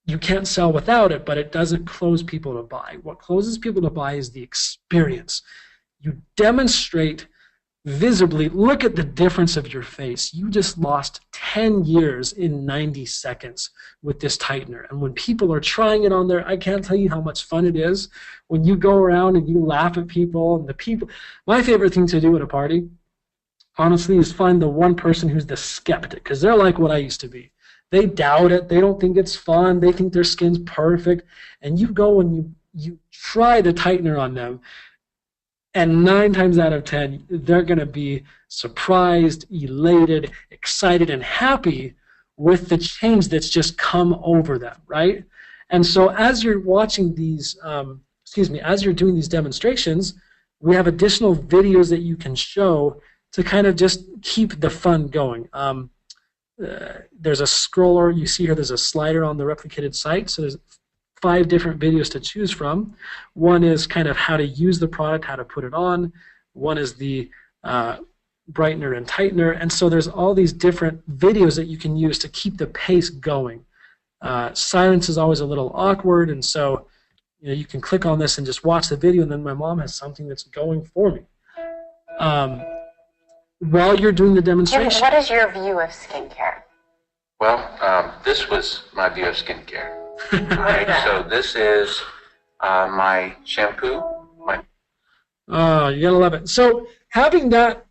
You can't sell without it, but it doesn't close people to buy. What closes people to buy is the experience. You demonstrate visibly, look at the difference of your face. You just lost 10 years in 90 seconds with this tightener. And when people are trying it on there, I can't tell you how much fun it is when you go around and you laugh at people. And the people, my favorite thing to do at a party, honestly, is find the one person who's the skeptic, because they're like what I used to be. They doubt it. They don't think it's fun. They think their skin's perfect. And you go and you try the tightener on them, and 9 times out of 10, they're going to be surprised, elated, excited, and happy with the change that's just come over them, right? And so as you're watching these, as you're doing these demonstrations, we have additional videos that you can show to kind of just keep the fun going. There's a scroller. You see here there's a slider on the replicated site. So there's 5 different videos to choose from. One is kind of how to use the product, how to put it on. One is the brightener and tightener. And so there's all these different videos that you can use to keep the pace going. Silence is always a little awkward, and so you can click on this and just watch the video, and then my mom has something that's going for me. While you're doing the demonstration. What is your view of skincare? Well, this was my view of skincare. Right, so this is my shampoo. Oh, you gotta love it. So having that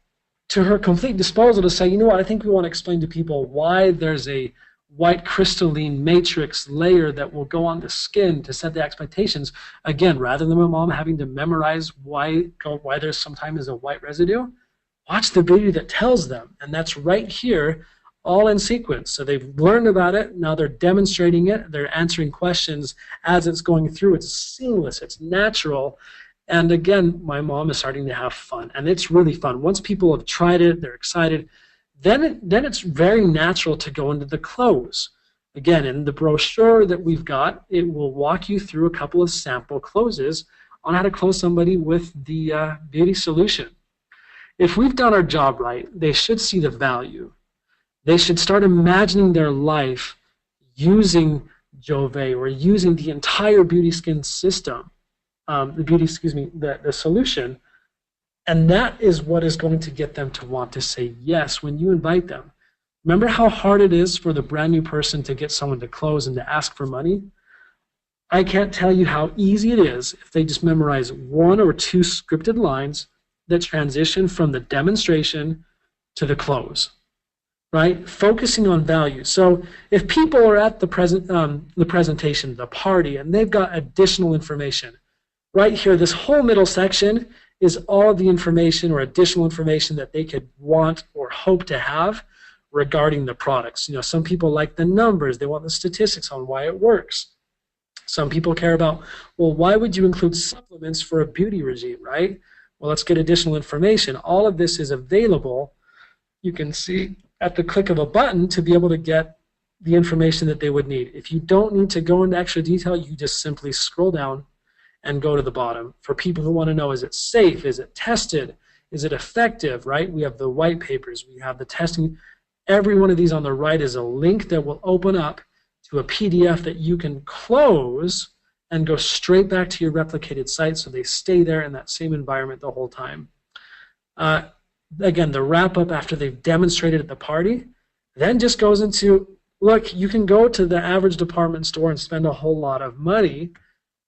to her complete disposal to say, you know what, I think we want to explain to people why there's a white crystalline matrix layer that will go on the skin to set the expectations. Again, rather than my mom having to memorize why there's sometimes a white residue, watch the video that tells them, and that's right here, all in sequence. So they've learned about it, now they're demonstrating it, they're answering questions as it's going through. It's seamless, it's natural, and again, my mom is starting to have fun, and it's really fun. Once people have tried it, they're excited, then it's very natural to go into the close. Again, in the brochure that we've got, it will walk you through a couple of sample closes on how to close somebody with the beauty solution. If we've done our job right, they should see the value. They should start imagining their life using Jove or using the entire beauty skin system. the solution. And that is what is going to get them to want to say yes when you invite them. Remember how hard it is for the brand new person to get someone to close and to ask for money? I can't tell you how easy it is if they just memorize 1 or 2 scripted lines that transition from the demonstration to the close, right? Focusing on value. So if people are at the presentation, the party, and they've got additional information, right here, this whole middle section is all the information or additional information that they could want or hope to have regarding the products. You know, some people like the numbers. They want the statistics on why it works. Some people care about, well, why would you include supplements for a beauty regime, right? Well, let's get additional information. All of this is available, you can see, at the click of a button to be able to get the information that they would need. If you don't need to go into extra detail, you just simply scroll down and go to the bottom. For people who want to know, is it safe? Is it tested? Is it effective, right? We have the white papers. We have the testing. Every one of these on the right is a link that will open up to a PDF that you can close and go straight back to your replicated site so they stay there in that same environment the whole time. Again, the wrap-up after they've demonstrated at the party then just goes into, look, you can go to the average department store and spend a whole lot of money,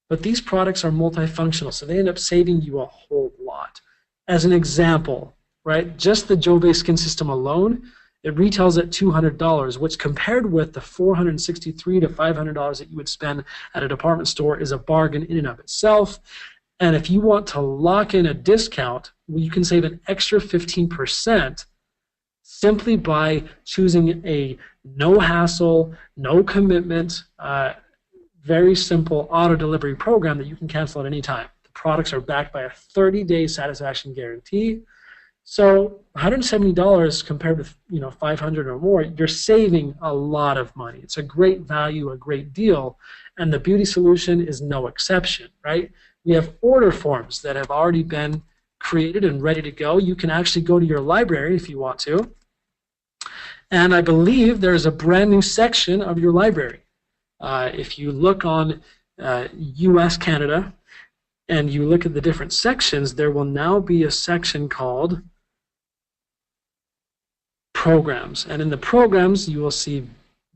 but these products are multifunctional, so they end up saving you a whole lot. As an example, right, just the Jove Skin System alone, it retails at $200, which compared with the $463 to $500 that you would spend at a department store is a bargain in and of itself. And if you want to lock in a discount, you can save an extra 15% simply by choosing a no hassle, no commitment, very simple auto delivery program that you can cancel at any time. The products are backed by a 30-day satisfaction guarantee. So $170 compared with $500 or more, you're saving a lot of money. It's a great value, a great deal, and the beauty solution is no exception, right? We have order forms that have already been created and ready to go. You can actually go to your library if you want to, and I believe there's a brand new section of your library. If you look on US, Canada, and you look at the different sections, there will now be a section called Programs. And in the programs, you will see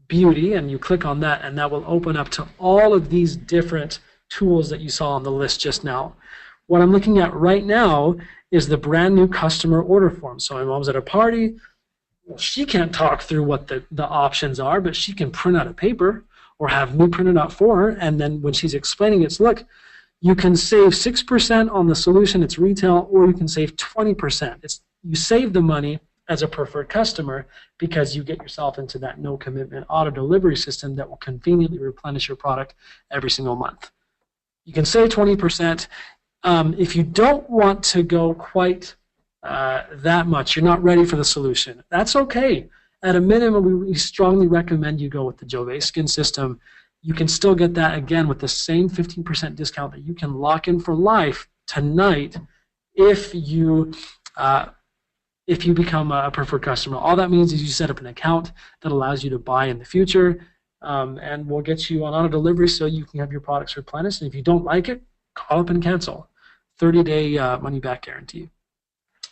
Beauty, and you click on that, and that will open up to all of these different tools that you saw on the list just now. What I'm looking at right now is the brand new customer order form. So my mom's at a party. Well, she can't talk through what the options are, but she can print out a paper or have me print it out for her, and then when she's explaining it, look, you can save 6% on the solution, it's retail, or you can save 20%. You save the money as a preferred customer because you get yourself into that no commitment auto delivery system that will conveniently replenish your product every single month. You can save 20%. If you don't want to go quite that much, you're not ready for the solution, that's okay. At a minimum, we strongly recommend you go with the Jove Skin System. You can still get that, again, with the same 15% discount that you can lock in for life tonight if you become a preferred customer. All that means is you set up an account that allows you to buy in the future, and we'll get you on auto delivery so you can have your products replenished. And if you don't like it, call up and cancel. 30-day money-back guarantee.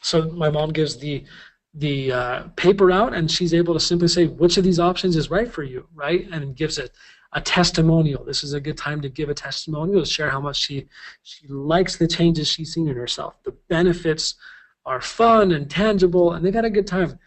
So my mom gives the paper out, and she's able to simply say which of these options is right for you, right? And gives it a testimonial. This is a good time to give a testimonial, to share how much she likes the changes she's seen in herself. The benefits are fun and tangible, and they've had a good time.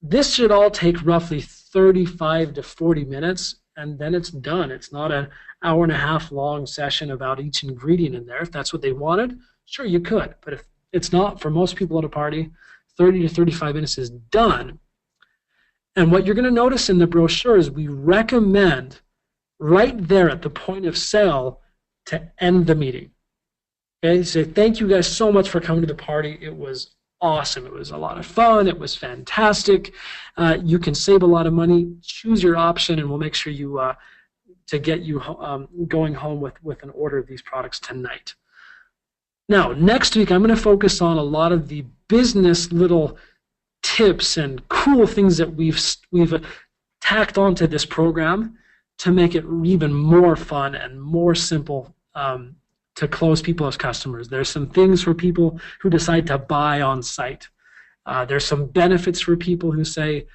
This should all take roughly 35 to 40 minutes, and then it's done. It's not an hour-and-a-half long session about each ingredient in there. If that's what they wanted, sure, you could. But if it's not, for most people at a party, 30 to 35 minutes is done. And what you're going to notice in the brochure is we recommend right there at the point of sale to end the meeting. Okay, so thank you guys so much for coming to the party. It was awesome. It was a lot of fun. It was fantastic. You can save a lot of money. Choose your option, and we'll make sure to get you going home with an order of these products tonight. Now, next week, I'm going to focus on a lot of the business little tips and cool things that we've tacked onto this program to make it even more fun and more simple to to close people as customers. There's some things for people who decide to buy on site. There's some benefits for people who say,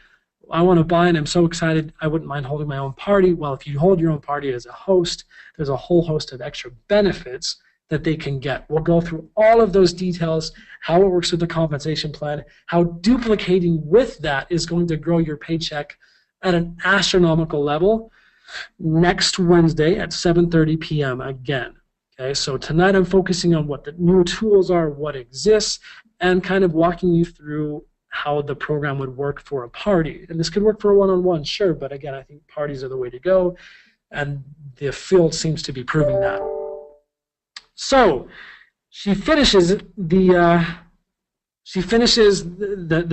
I want to buy and I'm so excited, I wouldn't mind holding my own party. Well, if you hold your own party as a host, there's a whole host of extra benefits that they can get. We'll go through all of those details, how it works with the compensation plan, how duplicating with that is going to grow your paycheck at an astronomical level next Wednesday at 7:30 p.m. again. Okay, so tonight I'm focusing on what the new tools are, what exists, and kind of walking you through how the program would work for a party. And this could work for a one-on-one, sure, but again, I think parties are the way to go, and the field seems to be proving that. So she finishes the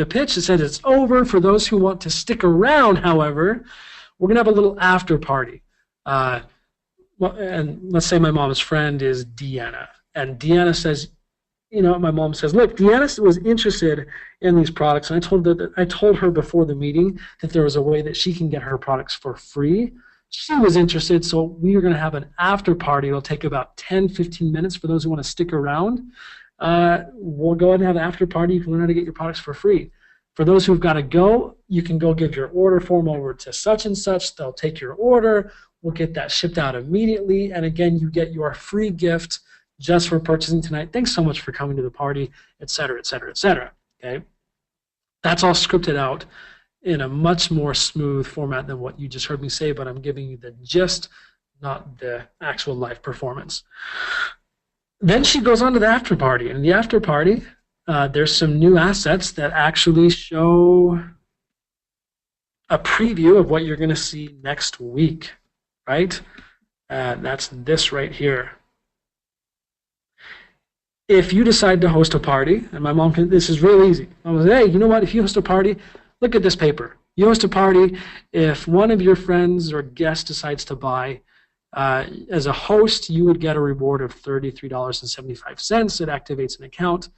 pitch. It says it's over. For those who want to stick around, however, we're going to have a little after party. And let's say my mom's friend is Deanna, and Deanna says, my mom says, look, Deanna was interested in these products, and I told her before the meeting that there was a way that she can get her products for free. She was interested, so we are going to have an after party. It'll take about 10-15 minutes for those who want to stick around. We'll go ahead and have an after party. You can learn how to get your products for free. For those who've got to go, you can go give your order form over to such and such. They'll take your order. We'll get that shipped out immediately. And again, you get your free gift just for purchasing tonight. Thanks so much for coming to the party, et cetera, et cetera, et cetera. Okay? That's all scripted out in a much more smooth format than what you just heard me say, but I'm giving you the gist, not the actual live performance. Then she goes on to the after party. And in the after party, there's some new assets that actually show a preview of what you're going to see next week, right? That's this right here. If you decide to host a party, and my mom can, this is real easy. Mom says, hey, you know what? If you host a party, look at this paper. You host a party. If one of your friends or guests decides to buy, as a host, you would get a reward of $33.75. It activates an account,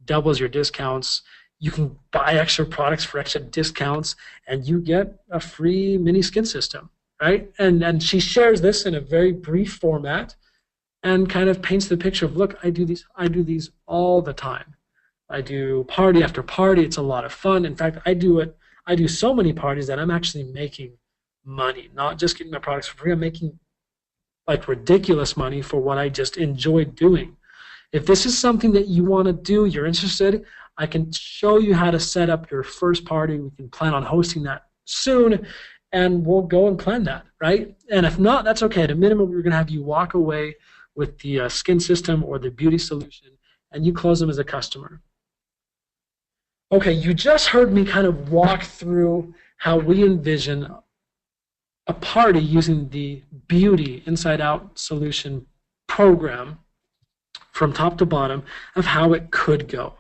doubles your discounts. You can buy extra products for extra discounts, and you get a free mini skin system, right? And she shares this in a very brief format and kind of paints the picture of, look, I do these all the time. I do party after party. It's a lot of fun. In fact, I do so many parties that I'm actually making money, not just getting my products for free. I'm making like ridiculous money for what I just enjoy doing. If this is something that you want to do, you're interested, I can show you how to set up your first party. We can plan on hosting that soon, and we'll go and plan that, right? And if not, that's okay. At a minimum, we're going to have you walk away with the skin system or the beauty solution, and you close them as a customer. Okay, you just heard me kind of walk through how we envision a party using the Beauty Inside Out Solution program from top to bottom of how it could go.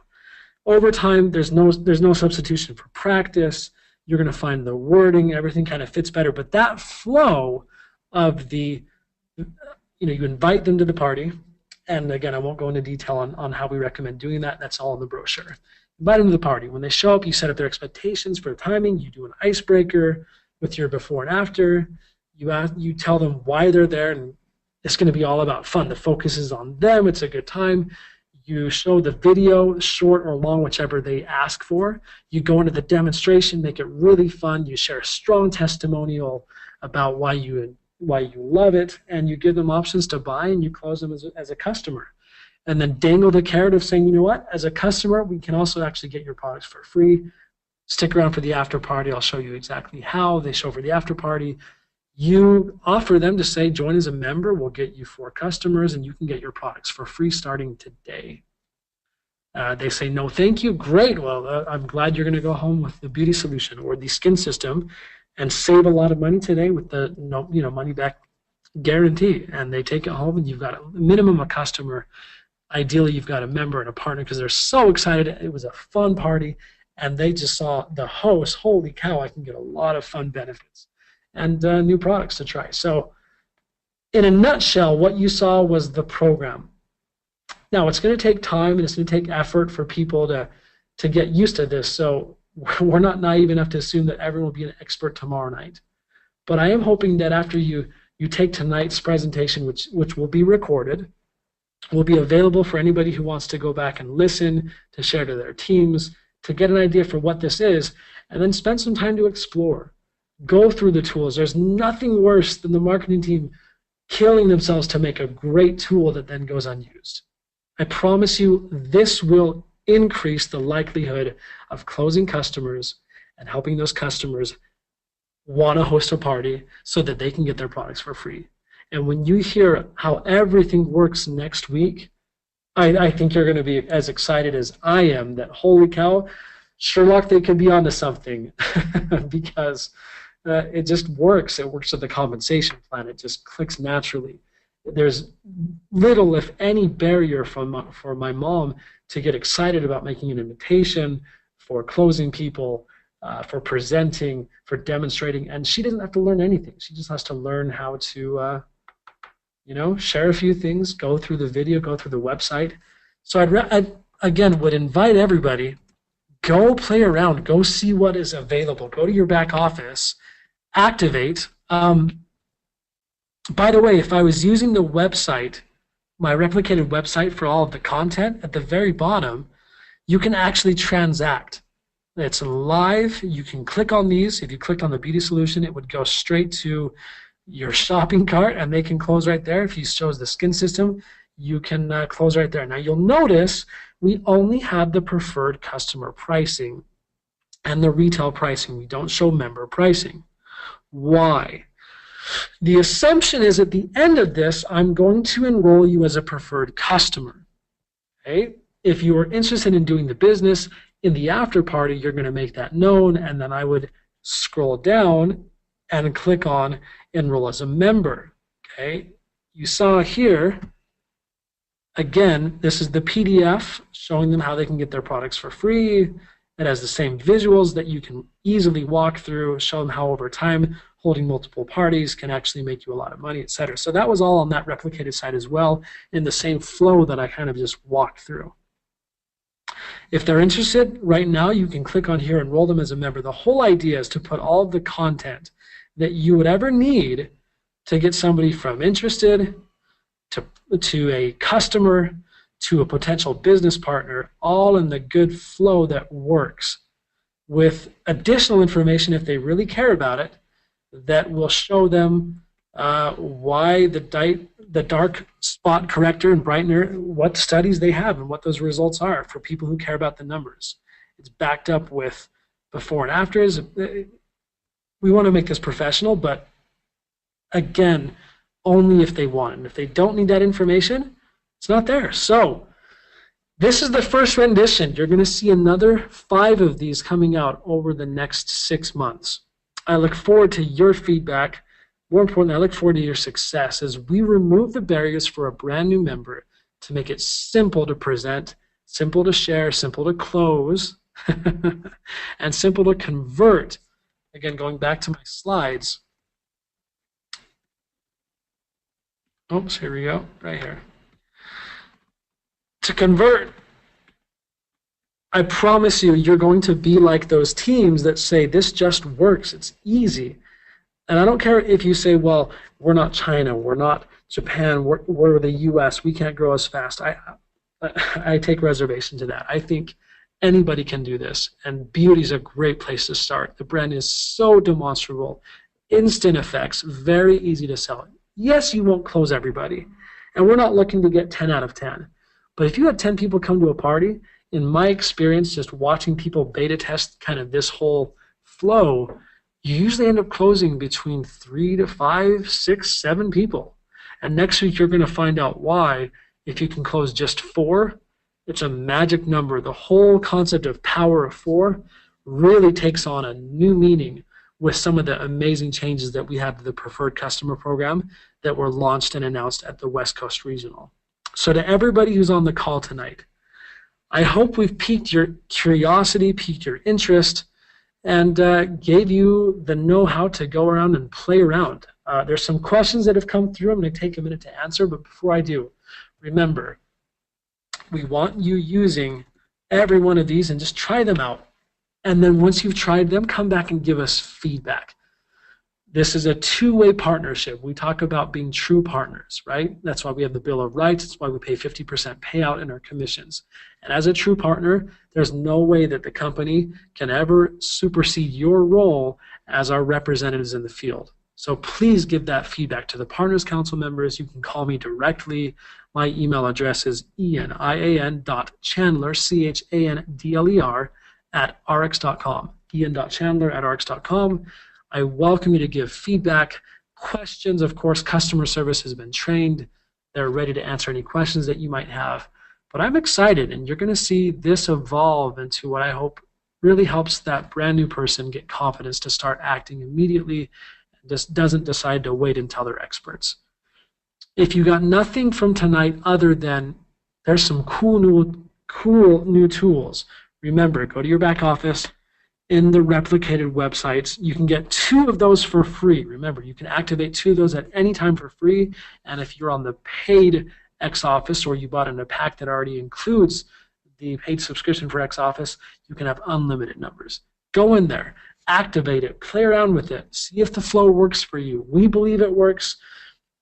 Over time, there's no substitution for practice. You're going to find the wording, everything kind of fits better. But that flow of the, you invite them to the party. And again, I won't go into detail on how we recommend doing that. That's all in the brochure. Invite them to the party. When they show up, you set up their expectations for the timing. You do an icebreaker with your before and after. You tell them why they're there, and it's going to be all about fun. The focus is on them. It's a good time. You show the video, short or long, whichever they ask for. You go into the demonstration, make it really fun. You share a strong testimonial about why you love it, and you give them options to buy, and you close them as a customer. And then dangle the carrot of saying, you know what, as a customer, we can also actually get your products for free. Stick around for the after party. I'll show you exactly how they show for the after party. You offer them to say, join as a member. We'll get you 4 customers, and you can get your products for free starting today. They say, no, thank you. Great. Well, I'm glad you're going to go home with the beauty solution or the skin system and save a lot of money today with the money back guarantee. And they take it home, and you've got a minimum a customer. Ideally, you've got a member and a partner because they're so excited. It was a fun party, and they just saw the host, holy cow, I can get a lot of fun benefits and new products to try. So in a nutshell, what you saw was the program. Now, it's going to take time, and it's going to take effort for people to get used to this. So we're not naive enough to assume that everyone will be an expert tomorrow night. But I am hoping that after you take tonight's presentation, which will be recorded, will be available for anybody who wants to go back and listen, to share to their teams, to get an idea for what this is, and then spend some time to explore. Go through the tools. There's nothing worse than the marketing team killing themselves to make a great tool that then goes unused. I promise you, this will increase the likelihood of closing customers and helping those customers want to host a party so that they can get their products for free. And when you hear how everything works next week, I think you're going to be as excited as I am that, holy cow, Sherlock, they could be onto something because it just works. It works with the compensation plan. It just clicks naturally. There's little, if any, barrier for my mom to get excited about making an invitation, for closing people, for presenting, for demonstrating, and she doesn't have to learn anything. She just has to learn how to, share a few things, go through the video, go through the website. So I again would invite everybody, go play around, go see what is available, go to your back office, activate. By the way, if I was using the website, my replicated website for all of the content, at the very bottom, you can actually transact. It's live. You can click on these. If you clicked on the beauty solution, it would go straight to your shopping cart, and they can close right there. If you chose the skin system, you can close right there. Now, you'll notice we only have the preferred customer pricing and the retail pricing. We don't show member pricing. Why? The assumption is at the end of this, I'm going to enroll you as a preferred customer. Okay? If you are interested in doing the business, in the after party, you're going to make that known, and then I would scroll down and click on enroll as a member. Okay? You saw here, again, this is the PDF showing them how they can get their products for free. It has the same visuals that you can easily walk through, show them how over time holding multiple parties can actually make you a lot of money, etc. So that was all on that replicated site as well, in the same flow that I kind of just walked through. If they're interested, right now you can click on here, enroll them as a member. The whole idea is to put all of the content that you would ever need to get somebody from interested to a customer to a potential business partner, all in the good flow that works, with additional information if they really care about it, that will show them why the dark spot corrector and brightener, what studies they have and what those results are for people who care about the numbers. It's backed up with before and afters. We want to make this professional, but again, only if they want it. And if they don't need that information, it's not there. So this is the first rendition. You're going to see another 5 of these coming out over the next 6 months. I look forward to your feedback. More importantly, I look forward to your success as we remove the barriers for a brand new member to make it simple to present, simple to share, simple to close, and simple to convert. Again, going back to my slides. Oops, here we go, right here. To convert, I promise you, you're going to be like those teams that say, this just works, it's easy. And I don't care if you say, well, we're not China, we're not Japan, we're the US, we can't grow as fast. I take reservation to that. I think anybody can do this, and beauty is a great place to start. The brand is so demonstrable, instant effects, very easy to sell. Yes, you won't close everybody, and we're not looking to get 10 out of 10. But if you had 10 people come to a party, in my experience, just watching people beta test kind of this whole flow, you usually end up closing between 3 to 5, 6, 7 people. And next week, you're going to find out why. If you can close just 4, it's a magic number. The whole concept of power of 4 really takes on a new meaning with some of the amazing changes that we have to the preferred customer program that were launched and announced at the West Coast Regional. So to everybody who's on the call tonight, I hope we've piqued your curiosity, piqued your interest, and gave you the know-how to go around and play around. There's some questions that have come through. I'm going to take a minute to answer, but before I do, remember, we want you using every one of these and just try them out. And then once you've tried them, come back and give us feedback. This is a two-way partnership. We talk about being true partners, right? That's why we have the Bill of Rights. That's why we pay 50% payout in our commissions. And as a true partner, there's no way that the company can ever supersede your role as our representatives in the field. So please give that feedback to the Partners Council members. You can call me directly. My email address is ian.chandler, CHANDLER, @arix.com. ian.chandler@arix.com. I welcome you to give feedback, questions. Of course, customer service has been trained. They're ready to answer any questions that you might have. But I'm excited, and you're going to see this evolve into what I hope really helps that brand new person get confidence to start acting immediately and just doesn't decide to wait until they're experts. If you got nothing from tonight other than there's some cool new tools, remember, go to your back office. In the replicated websites, you can get 2 of those for free. Remember, you can activate 2 of those at any time for free. And if you're on the paid X Office or you bought in a pack that already includes the paid subscription for X Office, you can have unlimited numbers. Go in there, activate it, play around with it, see if the flow works for you. We believe it works,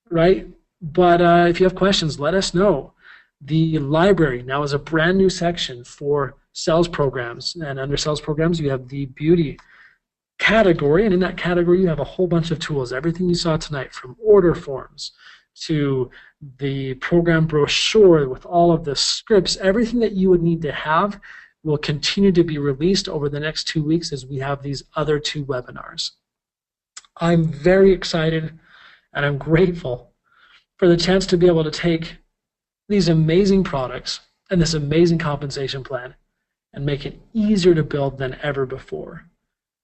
right? But if you have questions, let us know. The library now is a brand new section for sales programs, and under sales programs you have the beauty category, and in that category you have a whole bunch of tools, everything you saw tonight, from order forms to the program brochure with all of the scripts. Everything that you would need to have will continue to be released over the next 2 weeks as we have these other 2 webinars. I'm very excited and I'm grateful for the chance to be able to take these amazing products and this amazing compensation plan and make it easier to build than ever before.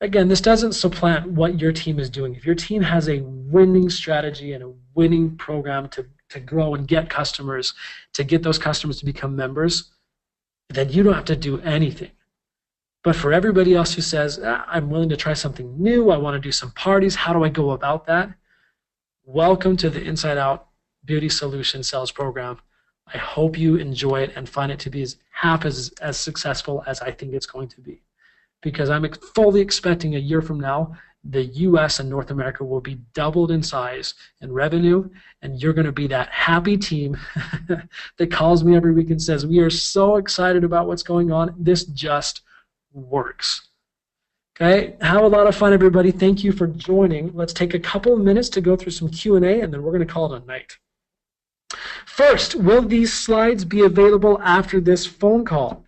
Again, this doesn't supplant what your team is doing. If your team has a winning strategy and a winning program to grow and get customers, to get those customers to become members, then you don't have to do anything. But for everybody else who says, I'm willing to try something new, I want to do some parties, how do I go about that? Welcome to the Inside Out Beauty Solution Sales Program. I hope you enjoy it and find it to be half as successful as I think it's going to be. Because I'm fully expecting a year from now, the US and North America will be doubled in size and revenue, and you're going to be that happy team that calls me every week and says, we are so excited about what's going on. This just works. Okay, have a lot of fun, everybody. Thank you for joining. Let's take a couple of minutes to go through some Q&A, and then we're going to call it a night. First, will these slides be available after this phone call?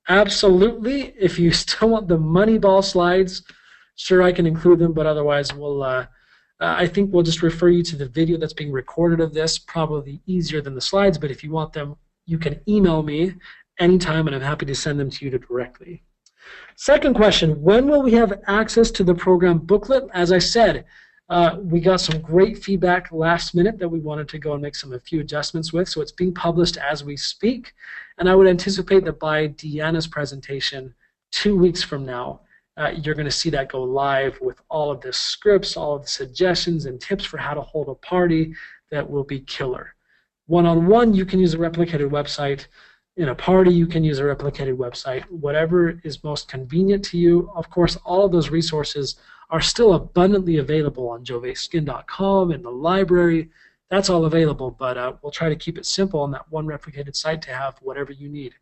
Absolutely. If you still want the Moneyball slides, sure, I can include them, but otherwise I think we'll just refer you to the video that's being recorded of this, probably easier than the slides, but if you want them, you can email me anytime, and I'm happy to send them to you directly. Second question, when will we have access to the program booklet? As I said, we got some great feedback last minute that we wanted to go and make a few adjustments with, so it's being published as we speak, and I would anticipate that by Deanna's presentation 2 weeks from now, you're going to see that go live with all of the scripts, all of the suggestions and tips for how to hold a party that will be killer. One-on-one, you can use a replicated website. In a party, you can use a replicated website. Whatever is most convenient to you. Of course, all of those resources are still abundantly available on joveskin.com in the library. That's all available, but we'll try to keep it simple on that one replicated site to have whatever you need.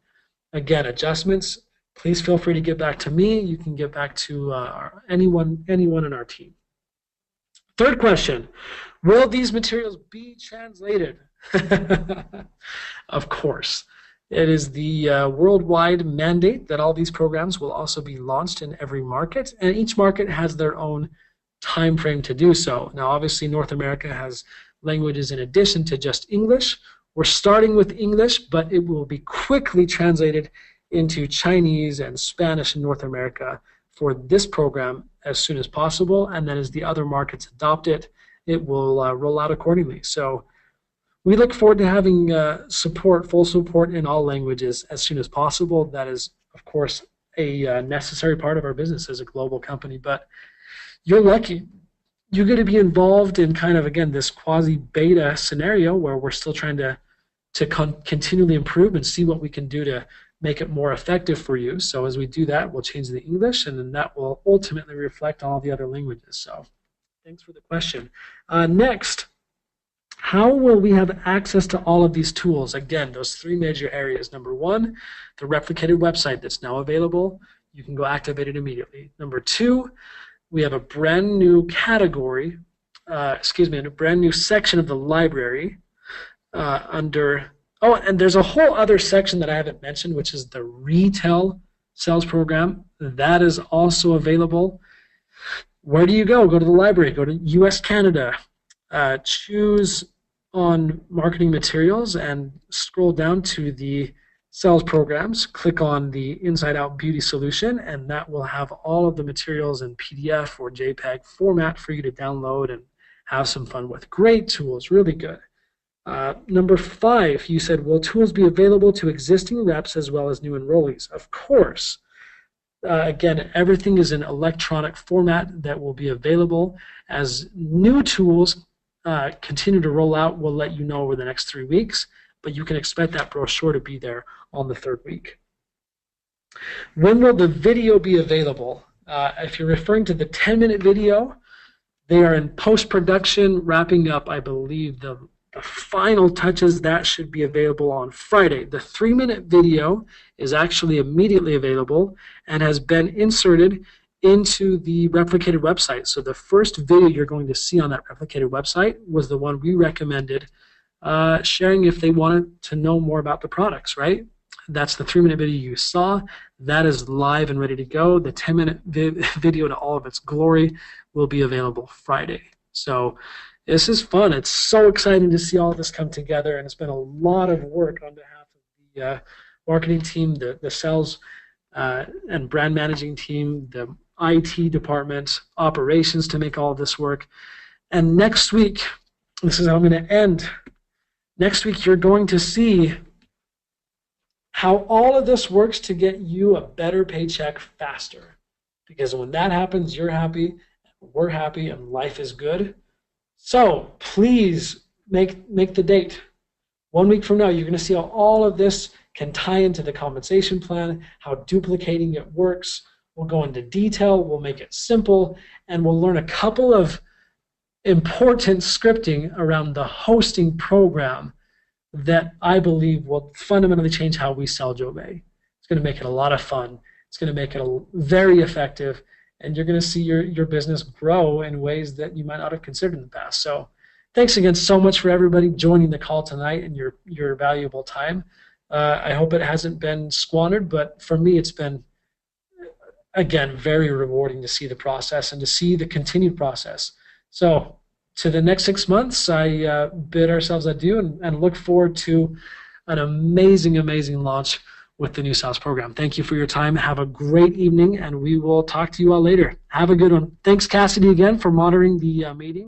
Again, adjustments, please feel free to get back to me. You can get back to anyone in our team. Third question, will these materials be translated? Of course. It is the worldwide mandate that all these programs will also be launched in every market, and each market has their own time frame to do so. Now, obviously, North America has languages in addition to just English. We're starting with English, but it will be quickly translated into Chinese and Spanish in North America for this program as soon as possible, and then as the other markets adopt it, it will roll out accordingly. So we look forward to having full support in all languages as soon as possible. That is, of course, a necessary part of our business as a global company, but you're lucky. You're going to be involved in kind of, again, this quasi-beta scenario where we're still trying to continually improve and see what we can do to make it more effective for you. So as we do that, we'll change the English, and then that will ultimately reflect all the other languages. So Thanks for the question. Next, how will we have access to all of these tools? Again, those three major areas. Number one, the replicated website that's now available. You can go activate it immediately. Number two, we have a brand new category, a brand new section of the library under, and there's a whole other section that I haven't mentioned, which is the retail sales program. That is also available. Where do you go? Go to the library, go to US Canada, choose on marketing materials and scroll down to the sales programs, click on the Inside Out Beauty Solution, and that will have all of the materials in PDF or JPEG format for you to download and have some fun with. Great tools, really good. Number 5, you said, will tools be available to existing reps as well as new enrollees? Of course. Again, everything is in electronic format that will be available. As new tools continue to roll out, we'll let you know over the next 3 weeks, but you can expect that brochure to be there on the 3rd week. When will the video be available? If you're referring to the 10-minute video, they are in post-production, wrapping up, I believe, the final touches. That should be available on Friday. The 3-minute video is actually immediately available and has been inserted into the replicated website. So the first video you're going to see on that replicated website was the one we recommended sharing if they wanted to know more about the products, right? That's the 3-minute video you saw. That is live and ready to go. The 10-minute video in all of its glory will be available Friday. So this is fun. It's so exciting to see all this come together, and it's been a lot of work on behalf of the marketing team, the sales and brand managing team, the IT department, operations to make all of this work. And next week, this is how I'm going to end. Next week, you're going to see how all of this works to get you a better paycheck faster. Because when that happens, you're happy, we're happy, and life is good. So please make the date. 1 week from now, you're going to see how all of this can tie into the compensation plan, how duplicating it works. We'll go into detail, we'll make it simple, and we'll learn a couple of important scripting around the hosting program that I believe will fundamentally change how we sell Jobay. It's going to make it a lot of fun. It's going to make it very effective, and you're going to see your business grow in ways that you might not have considered in the past. So thanks again so much for everybody joining the call tonight and your valuable time. I hope it hasn't been squandered, but for me it's been, again, very rewarding to see the process and to see the continued process. So to the next 6 months, I bid ourselves adieu and look forward to an amazing, amazing launch with the new sales program. Thank you for your time. Have a great evening, and we will talk to you all later. Have a good one. Thanks, Cassidy, again, for monitoring the meeting.